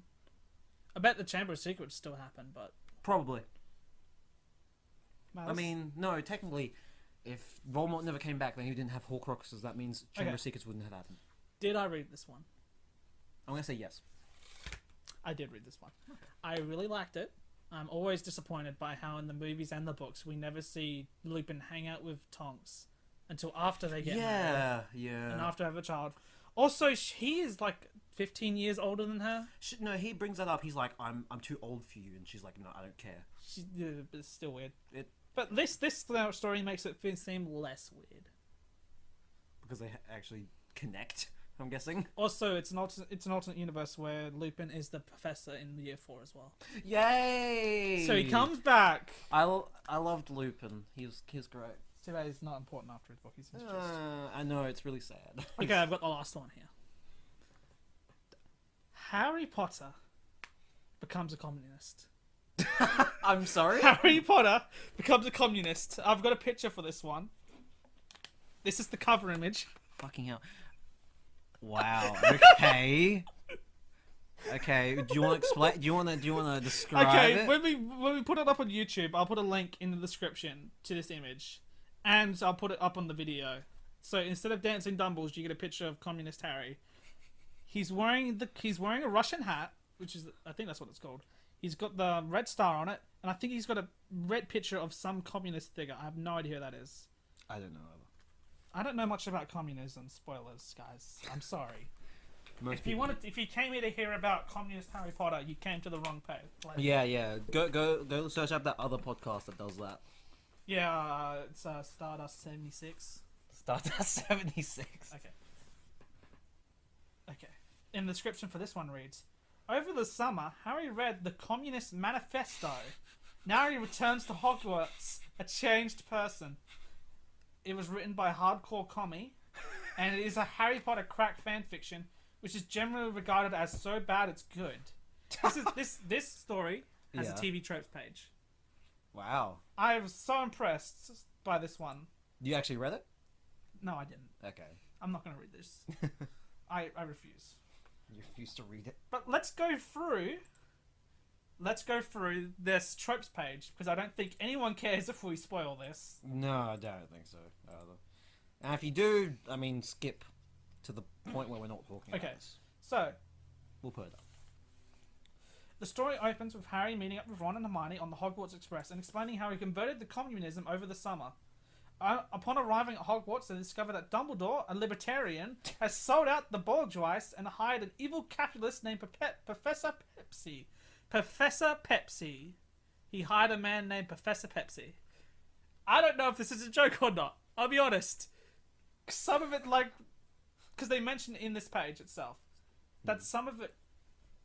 A: I bet the Chamber of Secrets still happened, but...
B: Probably.
A: Man,
B: I mean, no, technically, if Voldemort never came back, then he didn't have Horcruxes, that means Chamber of Secrets wouldn't have happened.
A: Did I read this one?
B: I'm going to say yes.
A: I did read this one. I really liked it. I'm always disappointed by how in the movies and the books we never see Lupin hang out with Tonks until after they get married.
B: Yeah.
A: And after they have a child. Also, he is like 15 years older than her.
B: No, he brings that up. He's like, I'm too old for you. And she's like, no, I don't care.
A: It's still weird.
B: But
A: this story makes it seem less weird.
B: Because they actually connect, I'm guessing.
A: Also, it's an alternate universe where Lupin is the professor in year 4 as well.
B: Yay!
A: So he comes back.
B: I loved Lupin. He was great.
A: Too bad he's not important after his book. He's just...
B: I know, it's really sad.
A: Okay, I've got the last one here. Harry Potter becomes a communist.
B: I'm sorry?
A: Harry Potter becomes a communist. I've got a picture for this one. This is the cover image.
B: Fucking hell. Wow. Okay. Okay. Do you want to explain? Do you want to describe it?
A: When we put it up on YouTube, I'll put a link in the description to this image, and I'll put it up on the video. So instead of dancing dumbbells, you get a picture of Communist Harry. He's wearing a Russian hat, which is, I think that's what it's called. He's got the red star on it, and I think he's got a red picture of some communist figure. I have no idea who that is.
B: I don't know either.
A: I don't know much about communism. Spoilers, guys. I'm sorry.
B: If
A: you came here to hear about communist Harry Potter, you came to the wrong page.
B: Yeah. Go search up that other podcast that does that.
A: Yeah, it's Stardust 76.
B: Stardust 76.
A: Okay. In the description for this one reads, Over the summer, Harry read the Communist Manifesto. Now he returns to Hogwarts, a changed person. It was written by HardcoreCommie, and it is a Harry Potter crack fanfiction, which is generally regarded as so bad it's good. This story has a TV tropes page.
B: Wow.
A: I was so impressed by this one.
B: You actually read it?
A: No, I didn't.
B: Okay.
A: I'm not going to read this. I refuse.
B: You refuse to read it?
A: But let's go through this tropes page, because I don't think anyone cares if we spoil this.
B: No, I don't think so, either. And if you do, I mean, skip to the point where we're not talking about this.
A: So,
B: we'll put it up.
A: The story opens with Harry meeting up with Ron and Hermione on the Hogwarts Express and explaining how he converted to communism over the summer. Upon arriving at Hogwarts, they discover that Dumbledore, a libertarian, has sold out the bourgeois and hired an evil capitalist named Professor Pepsi. Professor Pepsi. He hired a man named Professor Pepsi. I don't know if this is a joke or not. I'll be honest. Some of it, because they mention in this page itself, that some of it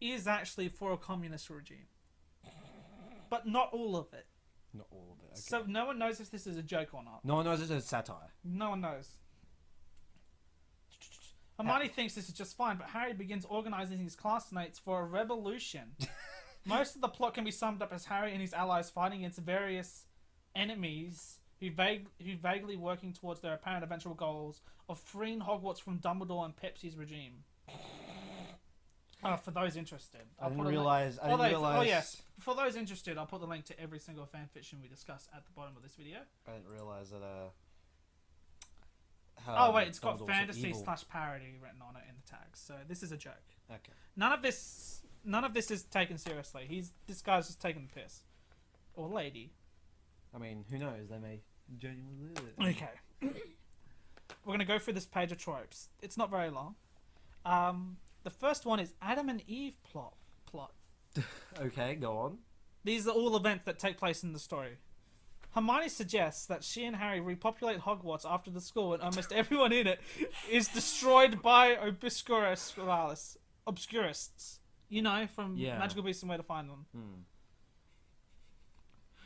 A: is actually for a communist regime. But not all of it.
B: Not all of it, okay.
A: So no one knows if this is a joke or not.
B: No one knows it's a satire.
A: No one knows. Hermione thinks this is just fine, but Harry begins organising his classmates for a revolution. Most of the plot can be summed up as Harry and his allies fighting against various enemies who vaguely working towards their apparent eventual goals of freeing Hogwarts from Dumbledore and Pepsi's regime. For those interested.
B: I didn't realize.
A: Oh yes. For those interested, I'll put the link to every single fanfiction we discuss at the bottom of this video.
B: I didn't realize that.
A: Oh wait, it's got fantasy / parody written on it in the tags. So this is a joke.
B: Okay.
A: None of this is taken seriously. This guy's just taking the piss, or lady.
B: I mean, who knows? They may genuinely live it.
A: Okay. We're gonna go through this page of tropes. It's not very long. The first one is Adam and Eve plot.
B: Okay, go on.
A: These are all events that take place in the story. Hermione suggests that she and Harry repopulate Hogwarts after the school and almost everyone in it is destroyed by obscurists. You know, from Magical Beasts and Where to Find Them.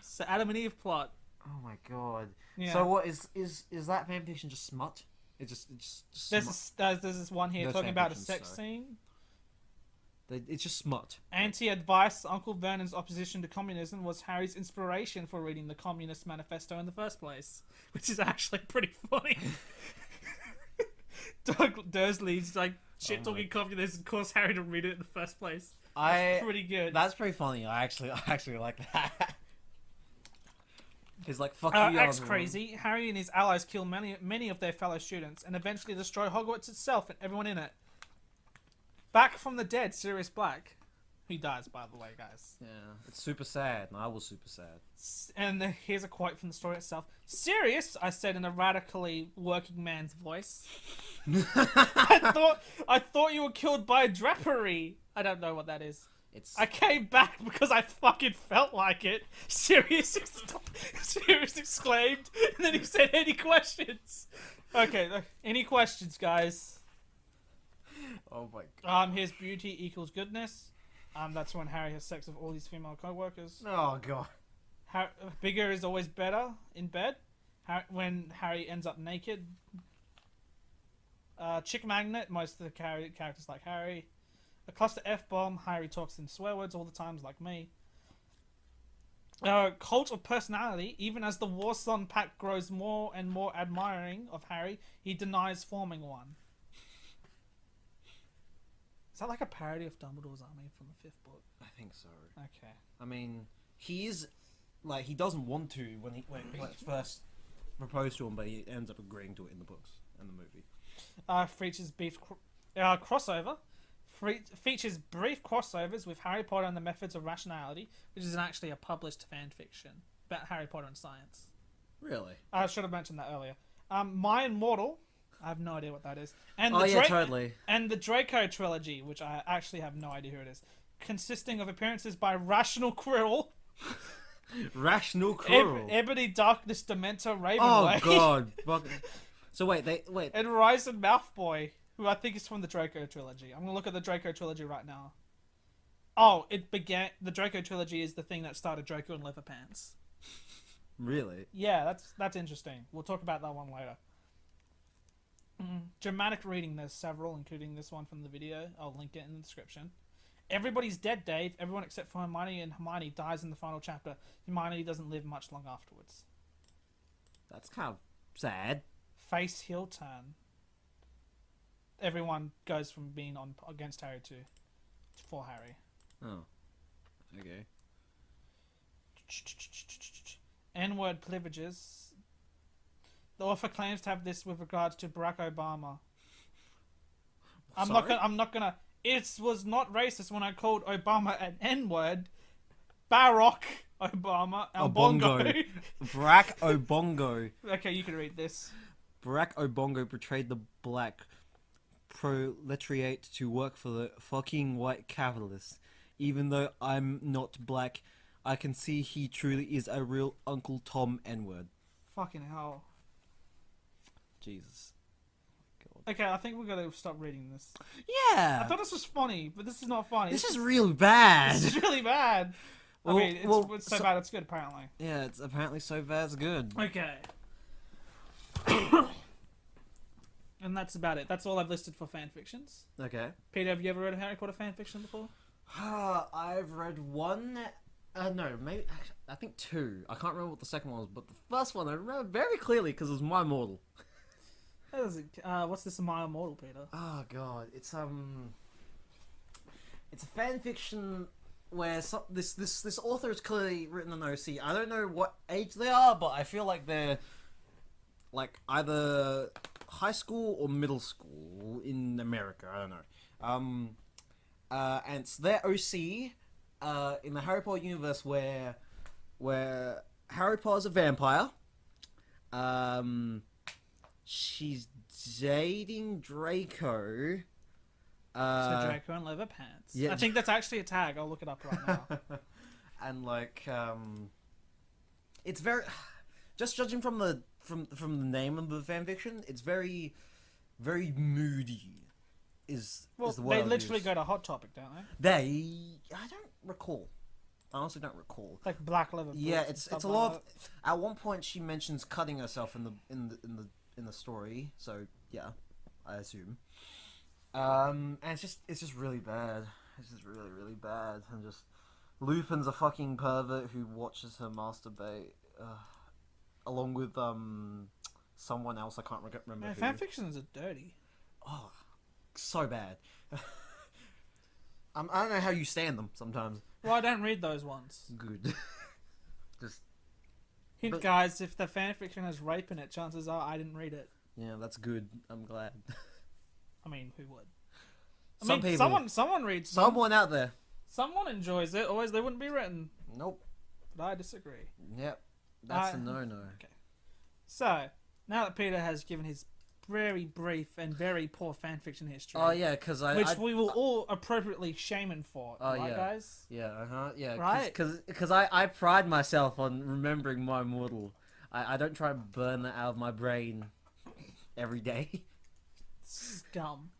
A: So Adam and Eve plot.
B: Oh my god.
A: Yeah.
B: So what is that fanfiction just smut? It's just
A: there's this one here talking about a sex scene.
B: It's just smut.
A: Anti-advice. Uncle Vernon's opposition to communism was Harry's inspiration for reading the Communist Manifesto in the first place, which is actually pretty funny. Doug Dursley's shit-talking communism caused Harry to read it in the first place. That's pretty good.
B: That's pretty funny. I actually like that. He's like, fuck you.
A: Acts crazy. Harry and his allies kill many of their fellow students and eventually destroy Hogwarts itself and everyone in it. Back from the dead, Sirius Black. He dies, by the way, guys.
B: Yeah, it's super sad, and I was super sad.
A: And here's a quote from the story itself. Sirius, I said in a radically working man's voice. I thought you were killed by a drapery. I don't know what that is. I came back because I fucking felt like it. Sirius exclaimed, and then he said, "Any questions?" Okay, any questions, guys?
B: Oh my god.
A: Here's beauty equals goodness. That's when Harry has sex with all his female co-workers.
B: Oh god.
A: Bigger is always better in bed. When Harry ends up naked. Chick magnet. Most of the characters like Harry. A cluster F-bomb. Harry talks in swear words all the times like me. Cult of personality. Even as the Warson pack grows more and more admiring of Harry, he denies forming one. Is that like a parody of Dumbledore's army from the 5th book?
B: I think so.
A: Okay.
B: I mean, he doesn't want to when it's first proposed to him, but he ends up agreeing to it in the books and the movie.
A: Features crossover. Features brief crossovers with Harry Potter and the Methods of Rationality, which is actually a published fan fiction about Harry Potter and science.
B: Really?
A: I should have mentioned that earlier. My Immortal. I have no idea what that is. And
B: totally.
A: And the Draco trilogy, which I actually have no idea who it is, consisting of appearances by Rational Quirrell,
B: Rational Quirrell,
A: Ebony Darkness, Dementor, Ravenway.
B: Oh god! So wait,
A: and Rise and Mouthboy, who I think is from the Draco trilogy. I'm gonna look at the Draco trilogy right now. Oh, it began. The Draco trilogy is the thing that started Draco and Leather Pants.
B: Really?
A: Yeah, that's interesting. We'll talk about that one later. Dramatic reading. There's several, including this one from the video. I'll link it in the description. Everybody's dead, Dave. Everyone except for Hermione, and Hermione dies in the final chapter. Hermione doesn't live much long afterwards.
B: That's kind of sad.
A: Face heel turn. Everyone goes from being on against Harry to for Harry.
B: Oh. Okay.
A: N-word privileges. The author claims to have this with regards to Barack Obama. I'm not gonna. It was not racist when I called Obama an N-word. Barack Obama.
B: Obongo. Barack Obongo.
A: Okay, you can read this.
B: Barack Obongo portrayed the black proletariat to work for the fucking white capitalists. Even though I'm not black, I can see he truly is a real Uncle Tom N-word.
A: Fucking hell.
B: Jesus.
A: Okay, I think we're gonna stop reading this.
B: Yeah!
A: I thought this was funny, but this is not funny.
B: This is really bad!
A: This is really bad! I mean, it's so bad it's good, apparently.
B: Yeah, it's apparently so bad it's good.
A: Okay. And that's about it. That's all I've listed for fanfictions.
B: Okay.
A: Peter, have you ever read a Harry Potter fanfiction before?
B: I've read one... no, maybe... Actually, I think two. I can't remember what the second one was, but the first one I remember very clearly because it was My Mortal.
A: What's this My Immortal, Peter?
B: Oh god, it's a fan fiction where this author has clearly written an OC. I don't know what age they are, but I feel like they're like either high school or middle school in America. I don't know. And it's their OC in the Harry Potter universe where Harry Potter's a vampire. She's dating Draco.
A: So Draco and Leather Pants.
B: Yeah.
A: I think that's actually a tag. I'll look it up right now.
B: And like, it's very, just judging from the name of the fanfiction, it's very, very moody. Is the word
A: they
B: I'd
A: literally
B: use.
A: go to Hot Topic, don't they?
B: I don't recall. I honestly don't recall.
A: Like black leather.
B: Yeah,
A: boots
B: it's
A: and
B: a
A: stuff
B: lot.
A: like
B: Of, at one point, she mentions cutting herself in the story. So yeah, I assume. And it's just really bad. It's just really, really bad. And just Lupin's a fucking pervert who watches her masturbate, along with someone else I can't remember.
A: Man,
B: who.
A: fanfictions are dirty.
B: Oh, so bad. I don't know how you stand them sometimes.
A: Well, I don't read those ones.
B: Good. Just
A: Hint,
B: But-
A: guys, if the fanfiction has rape in it, chances are I didn't read it.
B: yeah, that's good. I'm glad.
A: I mean, who would?
B: Some people,
A: someone reads them.
B: someone out there.
A: Someone enjoys it, otherwise they wouldn't be written.
B: Nope.
A: But I disagree.
B: Yep. That's a no.
A: Okay. So, now that Peter has given his very brief and very poor fanfiction history,
B: Oh yeah, because
A: we will all appropriately shame him for, right,
B: yeah.
A: guys?
B: Yeah, yeah.
A: Right.
B: Because I pride myself on remembering My Mortal. I don't try and burn that out of my brain every day.
A: Scum.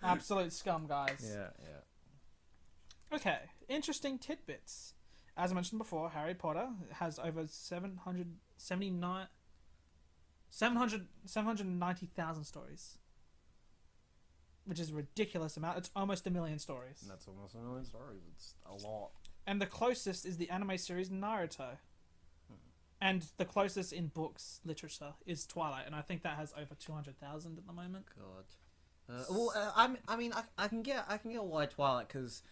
A: Absolute scum, guys.
B: Yeah.
A: Okay, interesting tidbits. As I mentioned before, Harry Potter has over 790,000 stories. Which is a ridiculous amount. It's almost 1 million stories.
B: That's almost 1 million stories. It's a lot.
A: And the closest is the anime series Naruto. And the closest in books literature is Twilight, and I think that has over 200,000 at the moment.
B: God. I mean, I can get why Twilight, because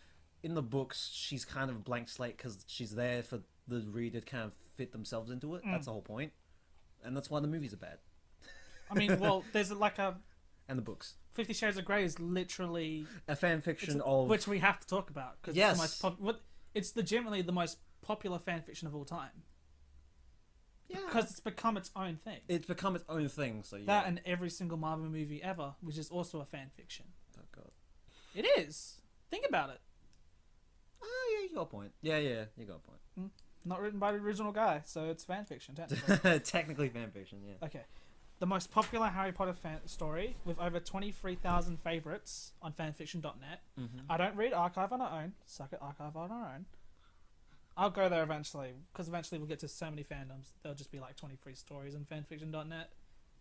B: in the books she's kind of a blank slate because she's there for the reader to kind of fit themselves into it. That's the whole point, and that's why the movies are bad.
A: I mean, well, there's like a
B: And the books.
A: 50 Shades of Grey is literally
B: A fan fiction of
A: which we have to talk about because
B: Yes.
A: it's legitimately the most popular fan fiction of all time.
B: Yeah.
A: Because it's become its own thing.
B: It's become its own thing. So yeah.
A: That and every single Marvel movie ever, which is also a fan fiction.
B: Oh god.
A: It is. Think about it.
B: Oh yeah, you got a point. Yeah, you got a point.
A: Not written by the original guy, so it's fan fiction technically.
B: Technically fan fiction, yeah.
A: Okay. the most popular Harry Potter fan story with over 23,000 favorites on fanfiction.net.
B: Mm-hmm.
A: I don't read Archive on our own. Suck it, Archive on our own. I'll go there eventually, because eventually we'll get to so many fandoms. There'll just be like 23 stories on fanfiction.net,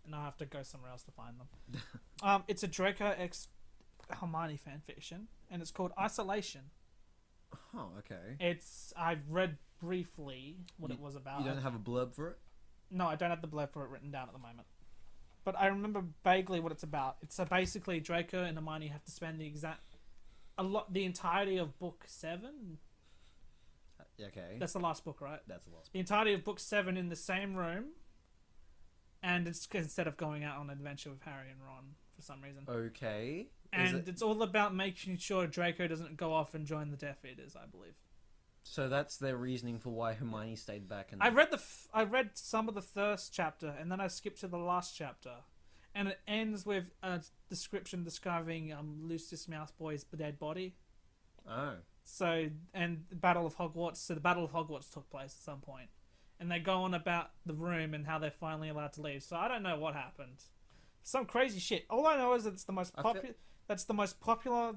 A: and I'll have to go somewhere else to find them. It's a Draco x Hermione fanfiction, and it's called Isolation.
B: Oh, okay.
A: I've read briefly what it was about.
B: You don't have a blurb for it?
A: No, I don't have the blurb for it written down at the moment. But I remember vaguely what it's about. It's basically Draco and Hermione have to spend the entirety of book 7.
B: Okay.
A: That's the last book, right?
B: That's the last.
A: The entirety of book 7 in the same room, and it's instead of going out on an adventure with Harry and Ron for some reason.
B: Okay.
A: And it's all about making sure Draco doesn't go off and join the Death Eaters, I believe.
B: So that's their reasoning for why Hermione stayed back. And
A: I read some of the first chapter, and then I skipped to the last chapter, and it ends with a description describing Lucius Malfoy's dead body.
B: Oh.
A: So, and the Battle of Hogwarts. So the Battle of Hogwarts took place at some point, and they go on about the room and how they're finally allowed to leave. So I don't know what happened. Some crazy shit. All I know is that it's the most popular. That's the most popular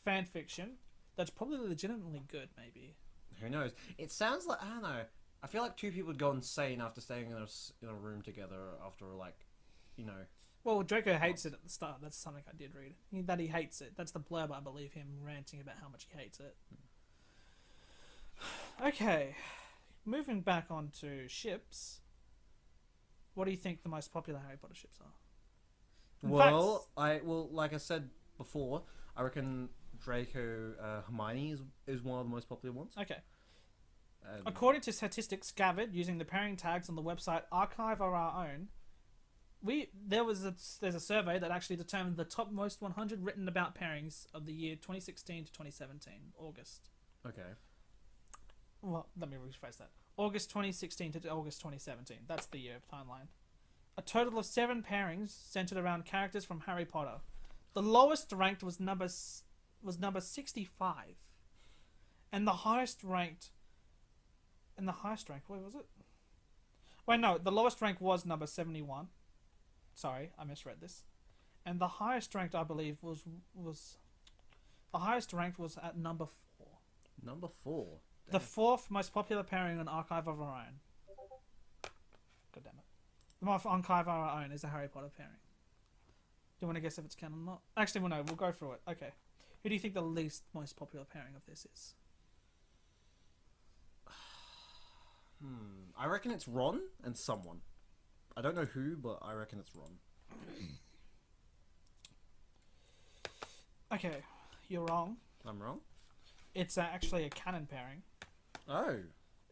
A: fan fiction. That's probably legitimately good. Maybe.
B: Who knows? It sounds like, I don't know. I feel like two people would go insane after staying in a room together after, like, you know.
A: Well, Draco hates it at the start. That's something I did read. That he hates it. That's the blurb, I believe, him ranting about how much he hates it. Okay. Moving back on to ships. What do you think the most popular Harry Potter ships are?
B: Like I said before, I reckon Draco Hermione is one of the most popular ones.
A: Okay. According to statistics gathered using the pairing tags on the website Archive of Our Own, there's a survey that actually determined the top most 100 written about pairings of the year 2016 to 2017, August.
B: Okay.
A: Well, let me rephrase that. August 2016 to August 2017. That's the year timeline. A total of 7 pairings centered around characters from Harry Potter. The lowest ranked was number 65, and the highest ranked. Where was it? Wait, no. The lowest rank was number 71. Sorry, I misread this. And the highest ranked, I believe, was at number 4.
B: Number 4.
A: The 4th most popular pairing on Archive of Our Own. God damn it. The Archive of Our Own is a Harry Potter pairing. Do you want to guess if it's canon or not? Actually, well, no, we'll go through it. Okay. Who do you think the least most popular pairing of this is?
B: I reckon it's Ron and someone. I don't know who, but I reckon it's Ron.
A: Okay, you're wrong.
B: I'm wrong?
A: It's actually a canon pairing.
B: Oh.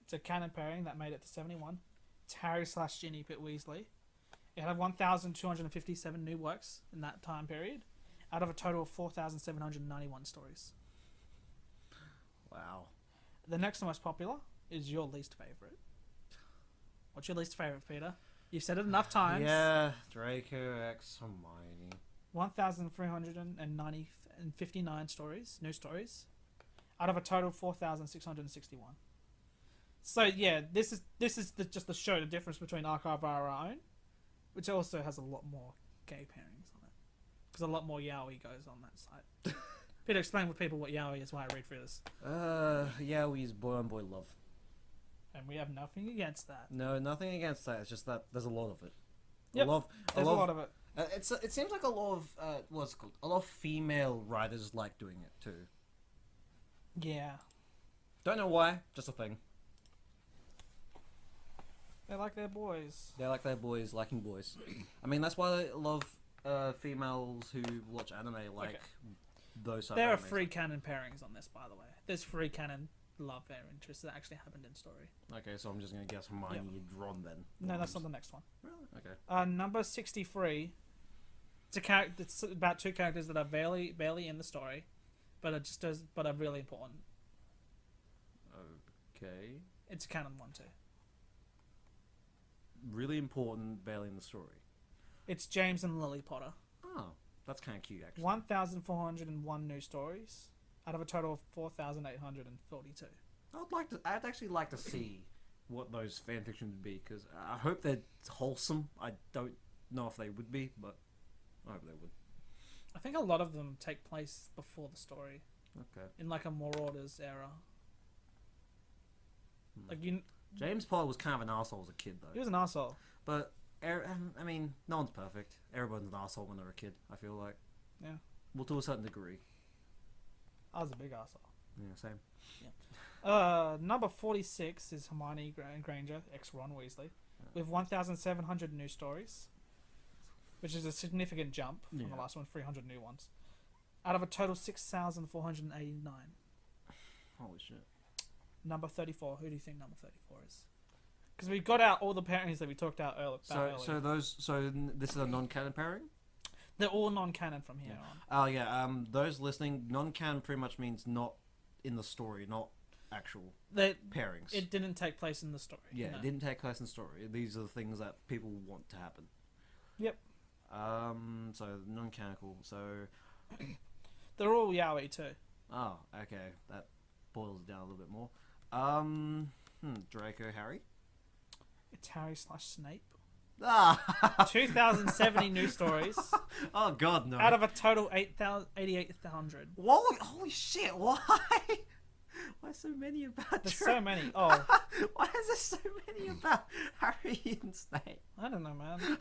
A: It's a canon pairing that made it to 71. It's Harry / Ginny Pitt Weasley. It had 1,257 new works in that time period, out of a total of 4,791 stories.
B: Wow.
A: The next most popular is your least favourite. What's your least favourite, Peter? You've said it enough times.
B: Yeah, Draco x Hermione.
A: 1,359 stories, new stories, out of a total of 4,661. So yeah, this is just to show the difference between Archive of Our Own, which also has a lot more gay pairings on it, because a lot more yaoi goes on that site. Peter, explain with people what yaoi is while I read through this.
B: Yaoi's boy on boy love.
A: And we have nothing against that.
B: No, nothing against that. It's just that there's a lot of it.
A: Yep, there's a lot of it.
B: It seems like a lot of what's it called? A lot of female writers like doing it too.
A: Yeah.
B: Don't know why. Just a thing.
A: They like their boys.
B: They like their boys liking boys. I mean, that's why a lot of females who watch anime like those.
A: There are 3 canon pairings on this, by the way. There's 3 canon love their interests that actually happened in story.
B: Okay, so I'm just gonna guess Hermione and Ron then.
A: No, that's not the next one.
B: Really? Okay.
A: Number 63. It's about 2 characters that are barely in the story, but are really important.
B: Okay.
A: It's a canon one too.
B: Really important, barely in the story.
A: It's James and Lily Potter.
B: Oh, that's kind of cute actually.
A: 1,401 new stories, out of a total of 4,842.
B: I'd actually like to see what those fanfictions would be, because I hope they're wholesome. I don't know if they would be, but I hope they would.
A: I think a lot of them take place before the story.
B: Okay.
A: In like a Marauders era. Like
B: James Potter was kind of an asshole as a kid, though.
A: he was an asshole.
B: But I mean, no one's perfect. Everyone's an asshole when they're a kid. I feel like.
A: Yeah.
B: Well, to a certain degree.
A: I was a big asshole.
B: Yeah, same.
A: Number 46 is Hermione Granger, ex-Ron Weasley, with 1,700 new stories, which is a significant jump from the last one, 300 new ones, out of a total 6,489.
B: Holy shit.
A: Number 34. Who do you think number 34 is? Because we got out all the pairings that we talked out earlier.
B: So this is a non-canon pairing?
A: They're all non-canon from here on.
B: Oh yeah. Those listening, non-canon pretty much means not in the story, not actual pairings.
A: It didn't take place in the story.
B: Yeah,
A: no.
B: It didn't take place in the story. These are the things that people want to happen.
A: Yep.
B: So non-canonical. So
A: they're all yaoi too.
B: oh, okay, that boils it down a little bit more. Draco Harry.
A: It's Harry / Snape.
B: Ah,
A: 2,070 new stories.
B: Oh God, no!
A: Out of a total 88,100.
B: Holy shit! Why? Why so many about?
A: There's so many. Oh,
B: why is there so many about Harry and Snape?
A: I don't know, man.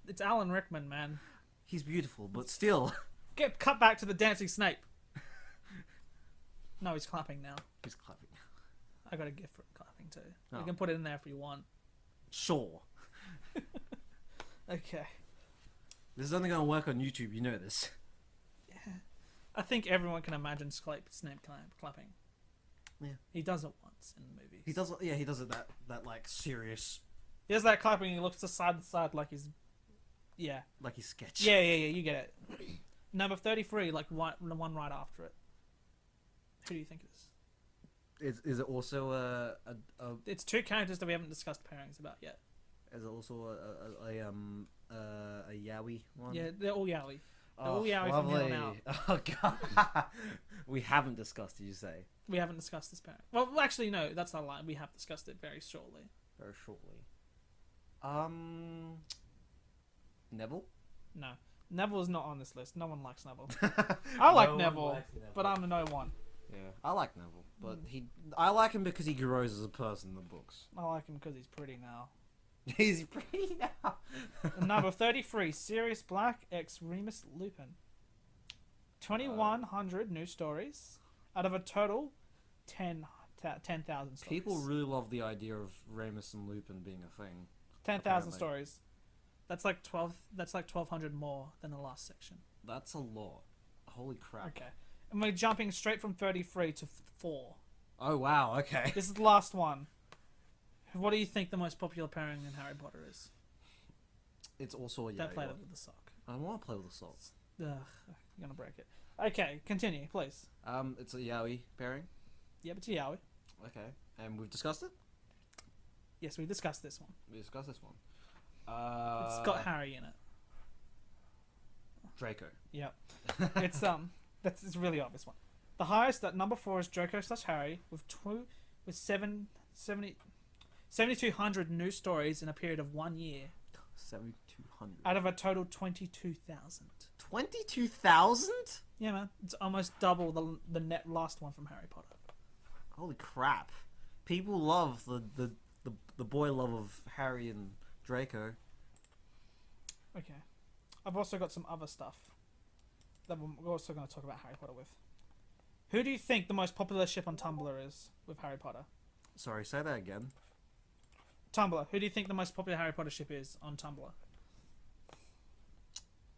A: It's Alan Rickman, man.
B: He's beautiful, but still.
A: Get cut back to the dancing Snape. No, he's clapping now.
B: He's clapping.
A: I got a gift for clapping too.
B: Oh.
A: You can put it in there if you want.
B: Sure.
A: Okay.
B: This is only going to work on YouTube. You know this.
A: Yeah. I think everyone can imagine Snape clapping.
B: Yeah.
A: He does it once in the movies.
B: He does. Yeah, he does it. That like serious.
A: He does that clapping. And he looks to side like he's. Yeah.
B: Like he's sketch.
A: Yeah. You get it. Number 33, like the one right after it. Who do you think it is?
B: Is it also a
A: It's two characters that we haven't discussed pairings about yet.
B: Is it also a yaoi one?
A: Yeah, they're all yaoi. They're all yaoi from here on out.
B: Oh God. We haven't discussed. Did you say?
A: We haven't discussed this pairing. Well, actually, no, that's not a lie. We have discussed it very shortly.
B: Very shortly. Neville?
A: No. Neville's not on this list. No one likes Neville. I like Neville, but I'm a no one.
B: Yeah, I like Neville, but I like him because he grows as a person in the books.
A: I like him because he's pretty now.
B: He's pretty now.
A: Number 33, Sirius Black x Remus Lupin. 2,100 new stories out of a total 10,000 stories.
B: People really love the idea of Remus and Lupin being a thing.
A: 10,000 stories. That's like 1,200 more than the last section.
B: That's a lot. Holy crap.
A: Okay. And we're jumping straight from 33 to 4.
B: Oh wow, okay.
A: This is the last one. What do you think the most popular pairing in Harry Potter is?
B: It's also a yaoi.
A: Don't play that with the sock.
B: I want to play with the sock.
A: Ugh, I'm gonna break it. Okay, continue, please.
B: It's a yaoi pairing.
A: Yep, it's a yaoi.
B: Okay, and we've discussed it?
A: Yes, we discussed this one.
B: We discussed this one.
A: It's got Harry in it.
B: Draco.
A: Yep. It's it's a really obvious one. The highest at number 4 is Draco / Harry with 7,200 new stories in a period of 1 year.
B: 7,200.
A: Out of a total 22,000.
B: 22,000?
A: Yeah, man. It's almost double the net last one from Harry Potter.
B: Holy crap. People love the boy love of Harry and Draco.
A: Okay. I've also got some other stuff that we're also going to talk about Harry Potter with. Who do you think the most popular ship on Tumblr is with Harry Potter?
B: Sorry, say that again.
A: Tumblr. Who do you think the most popular Harry Potter ship is on Tumblr?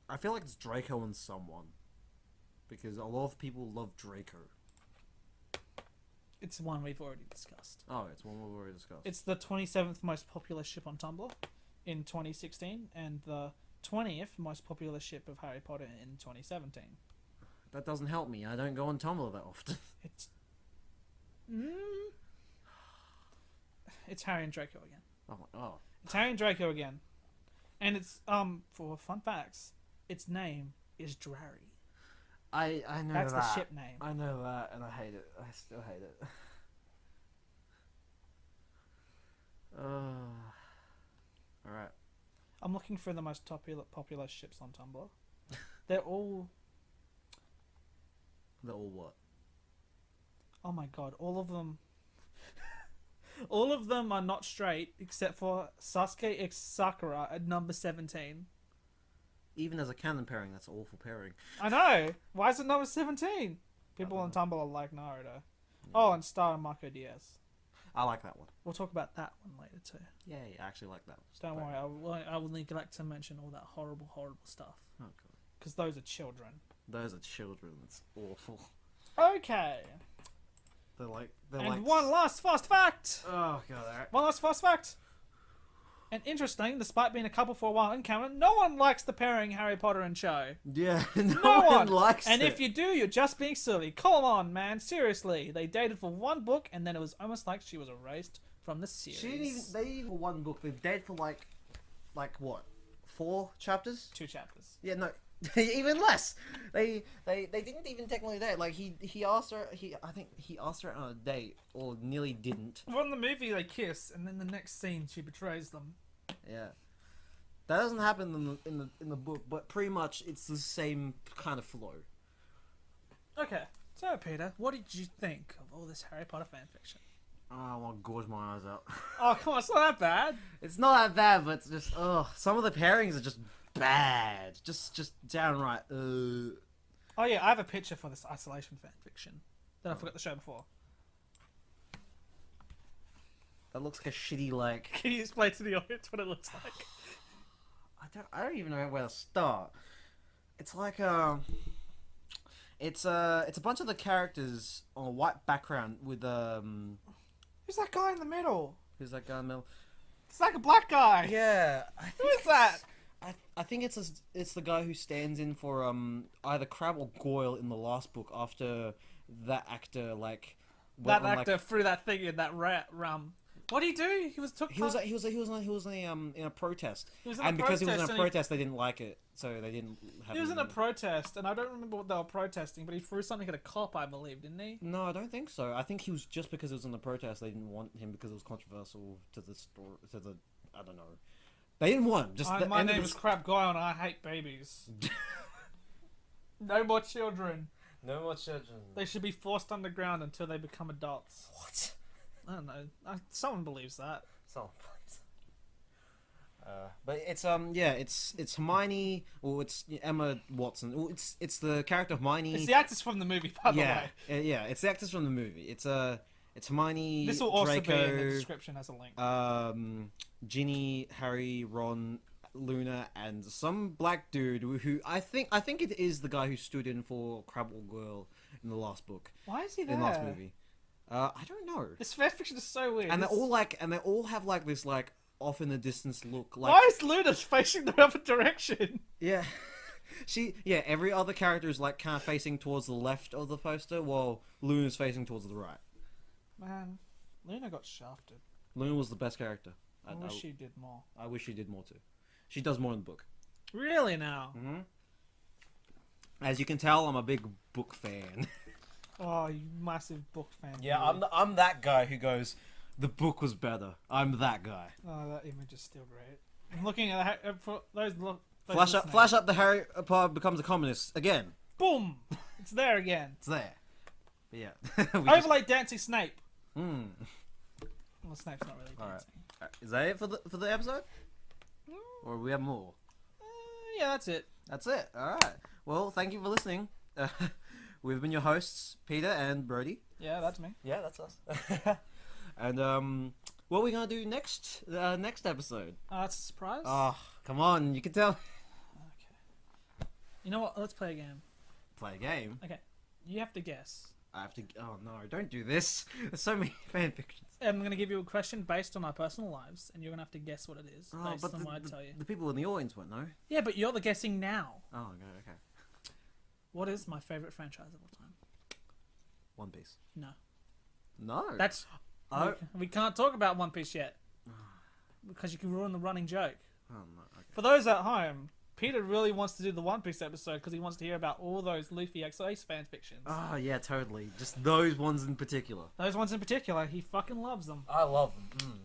B: I feel like it's Draco and someone. Because a lot of people love Draco.
A: It's one we've already discussed.
B: Oh, it's one we've already discussed.
A: It's the 27th most popular ship on Tumblr in 2016 and the 20th most popular ship of Harry Potter in 2017.
B: That doesn't help me. I don't go on Tumblr that often.
A: It's Harry and Draco again.
B: Oh.
A: It's Harry and Draco again. And it's, for fun facts, its name is Drarry.
B: I know
A: That's
B: that.
A: the ship name.
B: I know that, and I hate it. I still hate it. Alright.
A: looking for the most popular ships on Tumblr. They're all...
B: They're all what?
A: Oh my god, all of them... all of them are not straight, except for Sasuke x Sakura at number 17.
B: Even as a canon pairing, that's an awful pairing.
A: I know! Why is it number 17? People on Tumblr are like Naruto. Yeah. Oh, and Star and Marco Diaz.
B: I like that one.
A: We'll talk about that one later too.
B: Yeah, I actually like that one.
A: Don't worry, I will neglect to mention all that horrible stuff.
B: Oh, God.
A: Because those are children.
B: Those are children. It's awful.
A: Okay.
B: They're
A: And
B: like...
A: one last fast fact!
B: Oh, God. Alright.
A: One last fast fact! And interesting, despite being a couple for a while in canon, no one likes the pairing Harry Potter and Cho.
B: Yeah,
A: No one
B: likes
A: and
B: it.
A: if you do, you're just being silly. Come on, man, seriously. They dated for one book, and then it was almost like she was erased from the series.
B: They didn't even for one book. They dated for like what? 4 chapters?
A: 2 chapters.
B: Yeah, no, even less. They didn't even technically date. Like he asked her. I think he asked her on a date, or nearly didn't.
A: Well, in the movie, they kiss, and then the next scene, she betrays them.
B: Yeah, that doesn't happen in the book, but pretty much it's the same kind of flow.
A: Okay, so Peter, what did you think of all this Harry Potter fanfiction?
B: Oh, I want to gorge my eyes out.
A: Oh, come on, it's not that bad.
B: It's not that bad, but it's just some of the pairings are just bad, just downright.
A: Oh yeah, I have a picture for this isolation fanfiction that I forgot to show before.
B: That looks like a shitty like.
A: Can you explain to the audience what it looks like?
B: I don't even know where to start. It's like it's a bunch of the characters on a white background with
A: Who's that guy in the middle?
B: Who's that guy in the middle?
A: It's like a black guy.
B: Yeah,
A: Who is that?
B: I think it's the guy who stands in for either Crab or Goyle in the last book after that actor like
A: That actor threw that thing in that rum. What did he do? He was in a protest. He was in a
B: because he was in
A: protest
B: a protest, they didn't like it, so they didn't have.
A: He was in a protest, and I don't remember what they were protesting, but he threw something at a cop, I believe, didn't he?
B: No, I don't think so. I think he was just because it was in the protest. They didn't want him because it was controversial to the story. I don't know. They didn't want him. Just
A: my name is Crab Guy, and I hate babies. No more children.
B: No more children.
A: They should be forced underground until they become adults.
B: What?
A: I don't know. Someone believes that.
B: Someone believes that. But it's Hermione, or it's Emma Watson. Well, it's the character of Hermione.
A: It's the actors from the movie, by the way.
B: Yeah, it's the actors from the movie. It's Hermione.
A: This will also
B: Draco,
A: be in the description as a link.
B: Ginny, Harry, Ron, Luna, and some black dude who I think it is the guy who stood in for Crab or Goyle in the last book.
A: Why is he there?
B: In the last movie. I don't know.
A: This fanfiction is so weird.
B: And they all have like this like off in the distance look. Like,
A: why is Luna facing the other direction?
B: Yeah, every other character is like kind of facing towards the left of the poster, while Luna's facing towards the right.
A: Man, Luna got shafted.
B: Luna was the best character.
A: I wish she did more.
B: I wish she did more too. She does more in the book.
A: Really now?
B: Mm-hmm. As you can tell, I'm a big book fan.
A: Oh, you massive book fan.
B: Yeah, I'm that guy who goes, the book was better. I'm that guy.
A: Oh, that image is still great. I'm looking at for those
B: Flash up the Harry Potter becomes a communist again.
A: Boom! It's there again.
B: It's there. But yeah.
A: Overlay dancing Snape.
B: Hmm.
A: Well, Snape's not really dancing.
B: Alright. Is that it for the episode? Or we have more?
A: Yeah, that's it.
B: That's it. Alright. Well, thank you for listening. We've been your hosts, Peter and Brodie.
A: Yeah, that's me.
B: Yeah, that's us. And what are we gonna do next episode?
A: That's a surprise.
B: Oh, come on, you can tell.
A: Okay. You know what? Let's play a game.
B: Play a game?
A: Okay. You have to guess.
B: I have to. Oh no! Don't do this. There's so many fan fictions.
A: I'm gonna give you a question based on our personal lives, and you're gonna have to guess what it is based on what I tell you.
B: The people in the audience won't know.
A: Yeah, but you're the guessing now.
B: Oh, okay.
A: What is my favorite franchise of all time?
B: One Piece.
A: No.
B: No.
A: That's. We can't talk about One Piece yet because you can ruin the running joke.
B: Oh no. Okay.
A: For those at home, Peter really wants to do the One Piece episode because he wants to hear about all those Luffy X Ace fan fictions.
B: Oh yeah, totally. Just those ones in particular.
A: Those ones in particular, he fucking loves them.
B: I love them.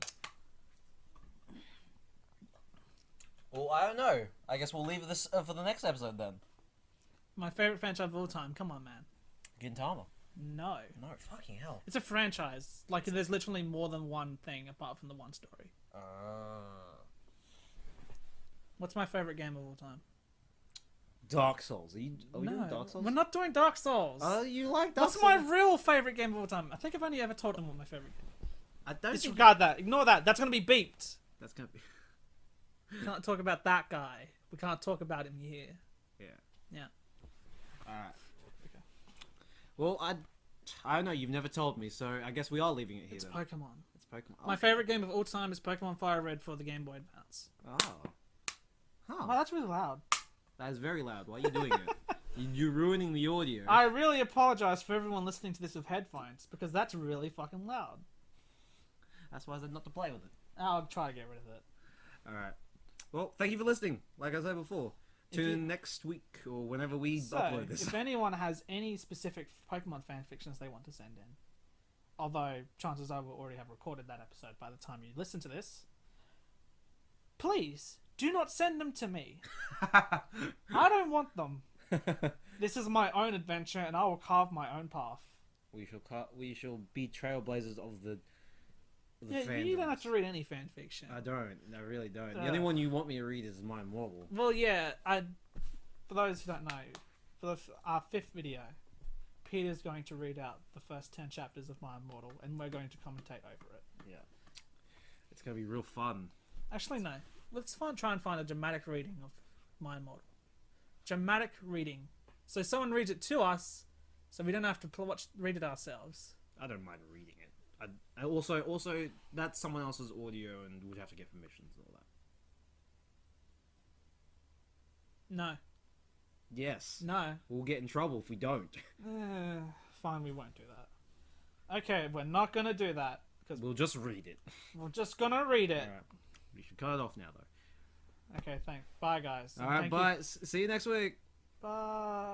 B: Well, I don't know. I guess we'll leave this for the next episode then.
A: My favorite franchise of all time. Come on, man.
B: Gintama.
A: No.
B: No, fucking hell.
A: It's a franchise. Like, there's literally more than one thing apart from the one story. What's my favorite game of all time?
B: Dark Souls. Are we doing Dark Souls?
A: We're not doing Dark Souls.
B: You like Dark
A: What's
B: Souls?
A: my real favorite game of all time? I think I've only ever told them what my favorite game is.
B: I don't think...
A: Disregard that. Ignore that. That's going to be beeped.
B: That's gonna be...
A: We can't talk about that guy. We can't talk about him here.
B: Yeah.
A: Yeah.
B: Alright.
A: Okay.
B: Well, I don't know. You've never told me, so I guess we are leaving it here
A: It's
B: then.
A: Pokemon.
B: It's Pokemon.
A: My favorite game of all time is Pokemon Fire Red for the Game Boy Advance.
B: Oh. Huh.
A: Oh, that's really loud.
B: That is very loud. Why are you doing it? You're ruining the audio.
A: I really apologize for everyone listening to this with headphones, because that's really fucking loud.
B: That's why I said not to play with it.
A: I'll try to get rid of it.
B: Alright. Well, thank you for listening. Like I said before. Tune in next week or whenever we upload this.
A: If anyone has any specific Pokemon fan fictions they want to send in, although chances are we'll already have recorded that episode by the time you listen to this, please do not send them to me. I don't want them. This is my own adventure, and I will carve my own path.
B: We shall be trailblazers of the
A: Yeah, you don't have to read any fan fiction.
B: I don't. I really don't. The only one you want me to read is My Immortal.
A: Well, yeah. For those who don't know, for our 5th video, Peter's going to read out the first 10 chapters of My Immortal, and we're going to commentate over it.
B: Yeah. It's going to be real fun.
A: Actually, no. Let's try and find a dramatic reading of My Immortal. Dramatic reading. So someone reads it to us, so we don't have to read it ourselves.
B: I don't mind reading it. I also, that's someone else's audio, and we'd have to get permissions and all that.
A: No.
B: Yes.
A: No.
B: We'll get in trouble if we don't.
A: Fine, we won't do that. Okay, we're not going to do that. Because
B: we'll just read it.
A: We're just going to read it.
B: Alright. We should cut it off now, though.
A: Okay, thanks. Bye, guys.
B: Alright, bye. See you next week.
A: Bye.